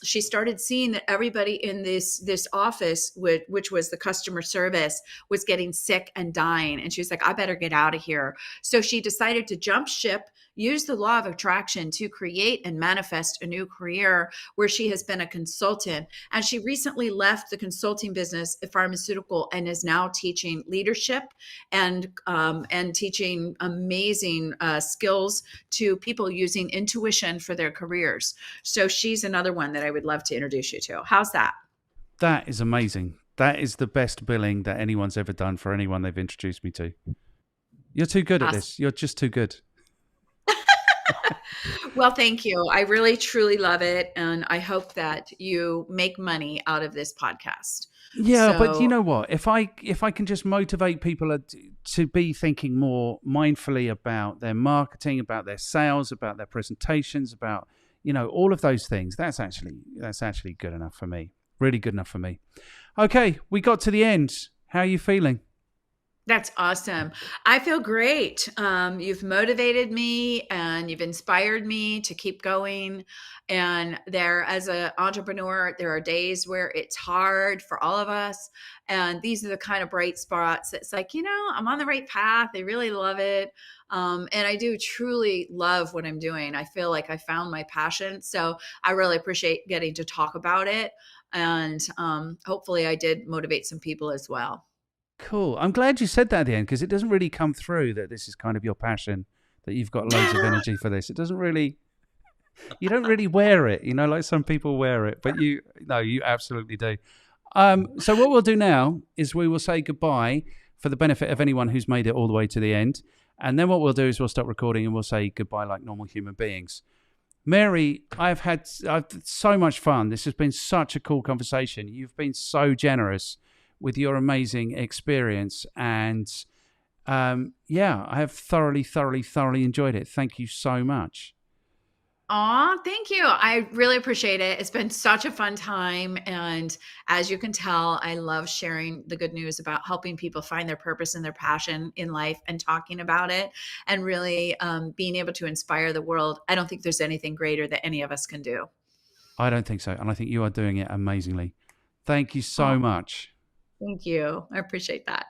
she started seeing that everybody in this office, which was the customer service, was getting sick and dying. And she was like, I better get out of here. So she decided to jump ship, use the law of attraction to create and manifest a new career where she has been a consultant. And she recently left the consulting business, a pharmaceutical, and is now teaching leadership and teaching amazing skills to people using intuition for their careers. So she's another one that I would love to introduce you to. How's that? That is amazing. That is the best billing that anyone's ever done for anyone they've introduced me to. You're too good at this. You're just too good. Well, thank you. I really truly love it, and I hope that you make money out of this podcast. Yeah, but you So know what? If I can just motivate people to be thinking more mindfully about their marketing, about their sales, about their presentations, about all of those things, that's actually good enough for me. Really good enough for me. Okay, we got to the end. How are you feeling? that's awesome. I feel great. You've motivated me and you've inspired me to keep going. And as an entrepreneur, there are days where it's hard for all of us. And these are the kind of bright spots that's like, I'm on the right path. I really love it. And I do truly love what I'm doing. I feel like I found my passion. So I really appreciate getting to talk about it. And hopefully I did motivate some people as well. Cool. I'm glad you said that at the end because it doesn't really come through that this is kind of your passion, that you've got loads of energy for this. It doesn't really, you don't really wear it, like some people wear it, but no, you absolutely do. So what we'll do now is we will say goodbye for the benefit of anyone who's made it all the way to the end. And then what we'll do is we'll stop recording and we'll say goodbye like normal human beings. Mary, I've had so much fun. This has been such a cool conversation. You've been so generous with your amazing experience. And I have thoroughly, thoroughly, thoroughly enjoyed it. Thank you so much. Aw, thank you. I really appreciate it. It's been such a fun time. And as you can tell, I love sharing the good news about helping people find their purpose and their passion in life and talking about it and really being able to inspire the world. I don't think there's anything greater that any of us can do. I don't think so. And I think you are doing it amazingly. Thank you so Oh, much. thank you. I appreciate that.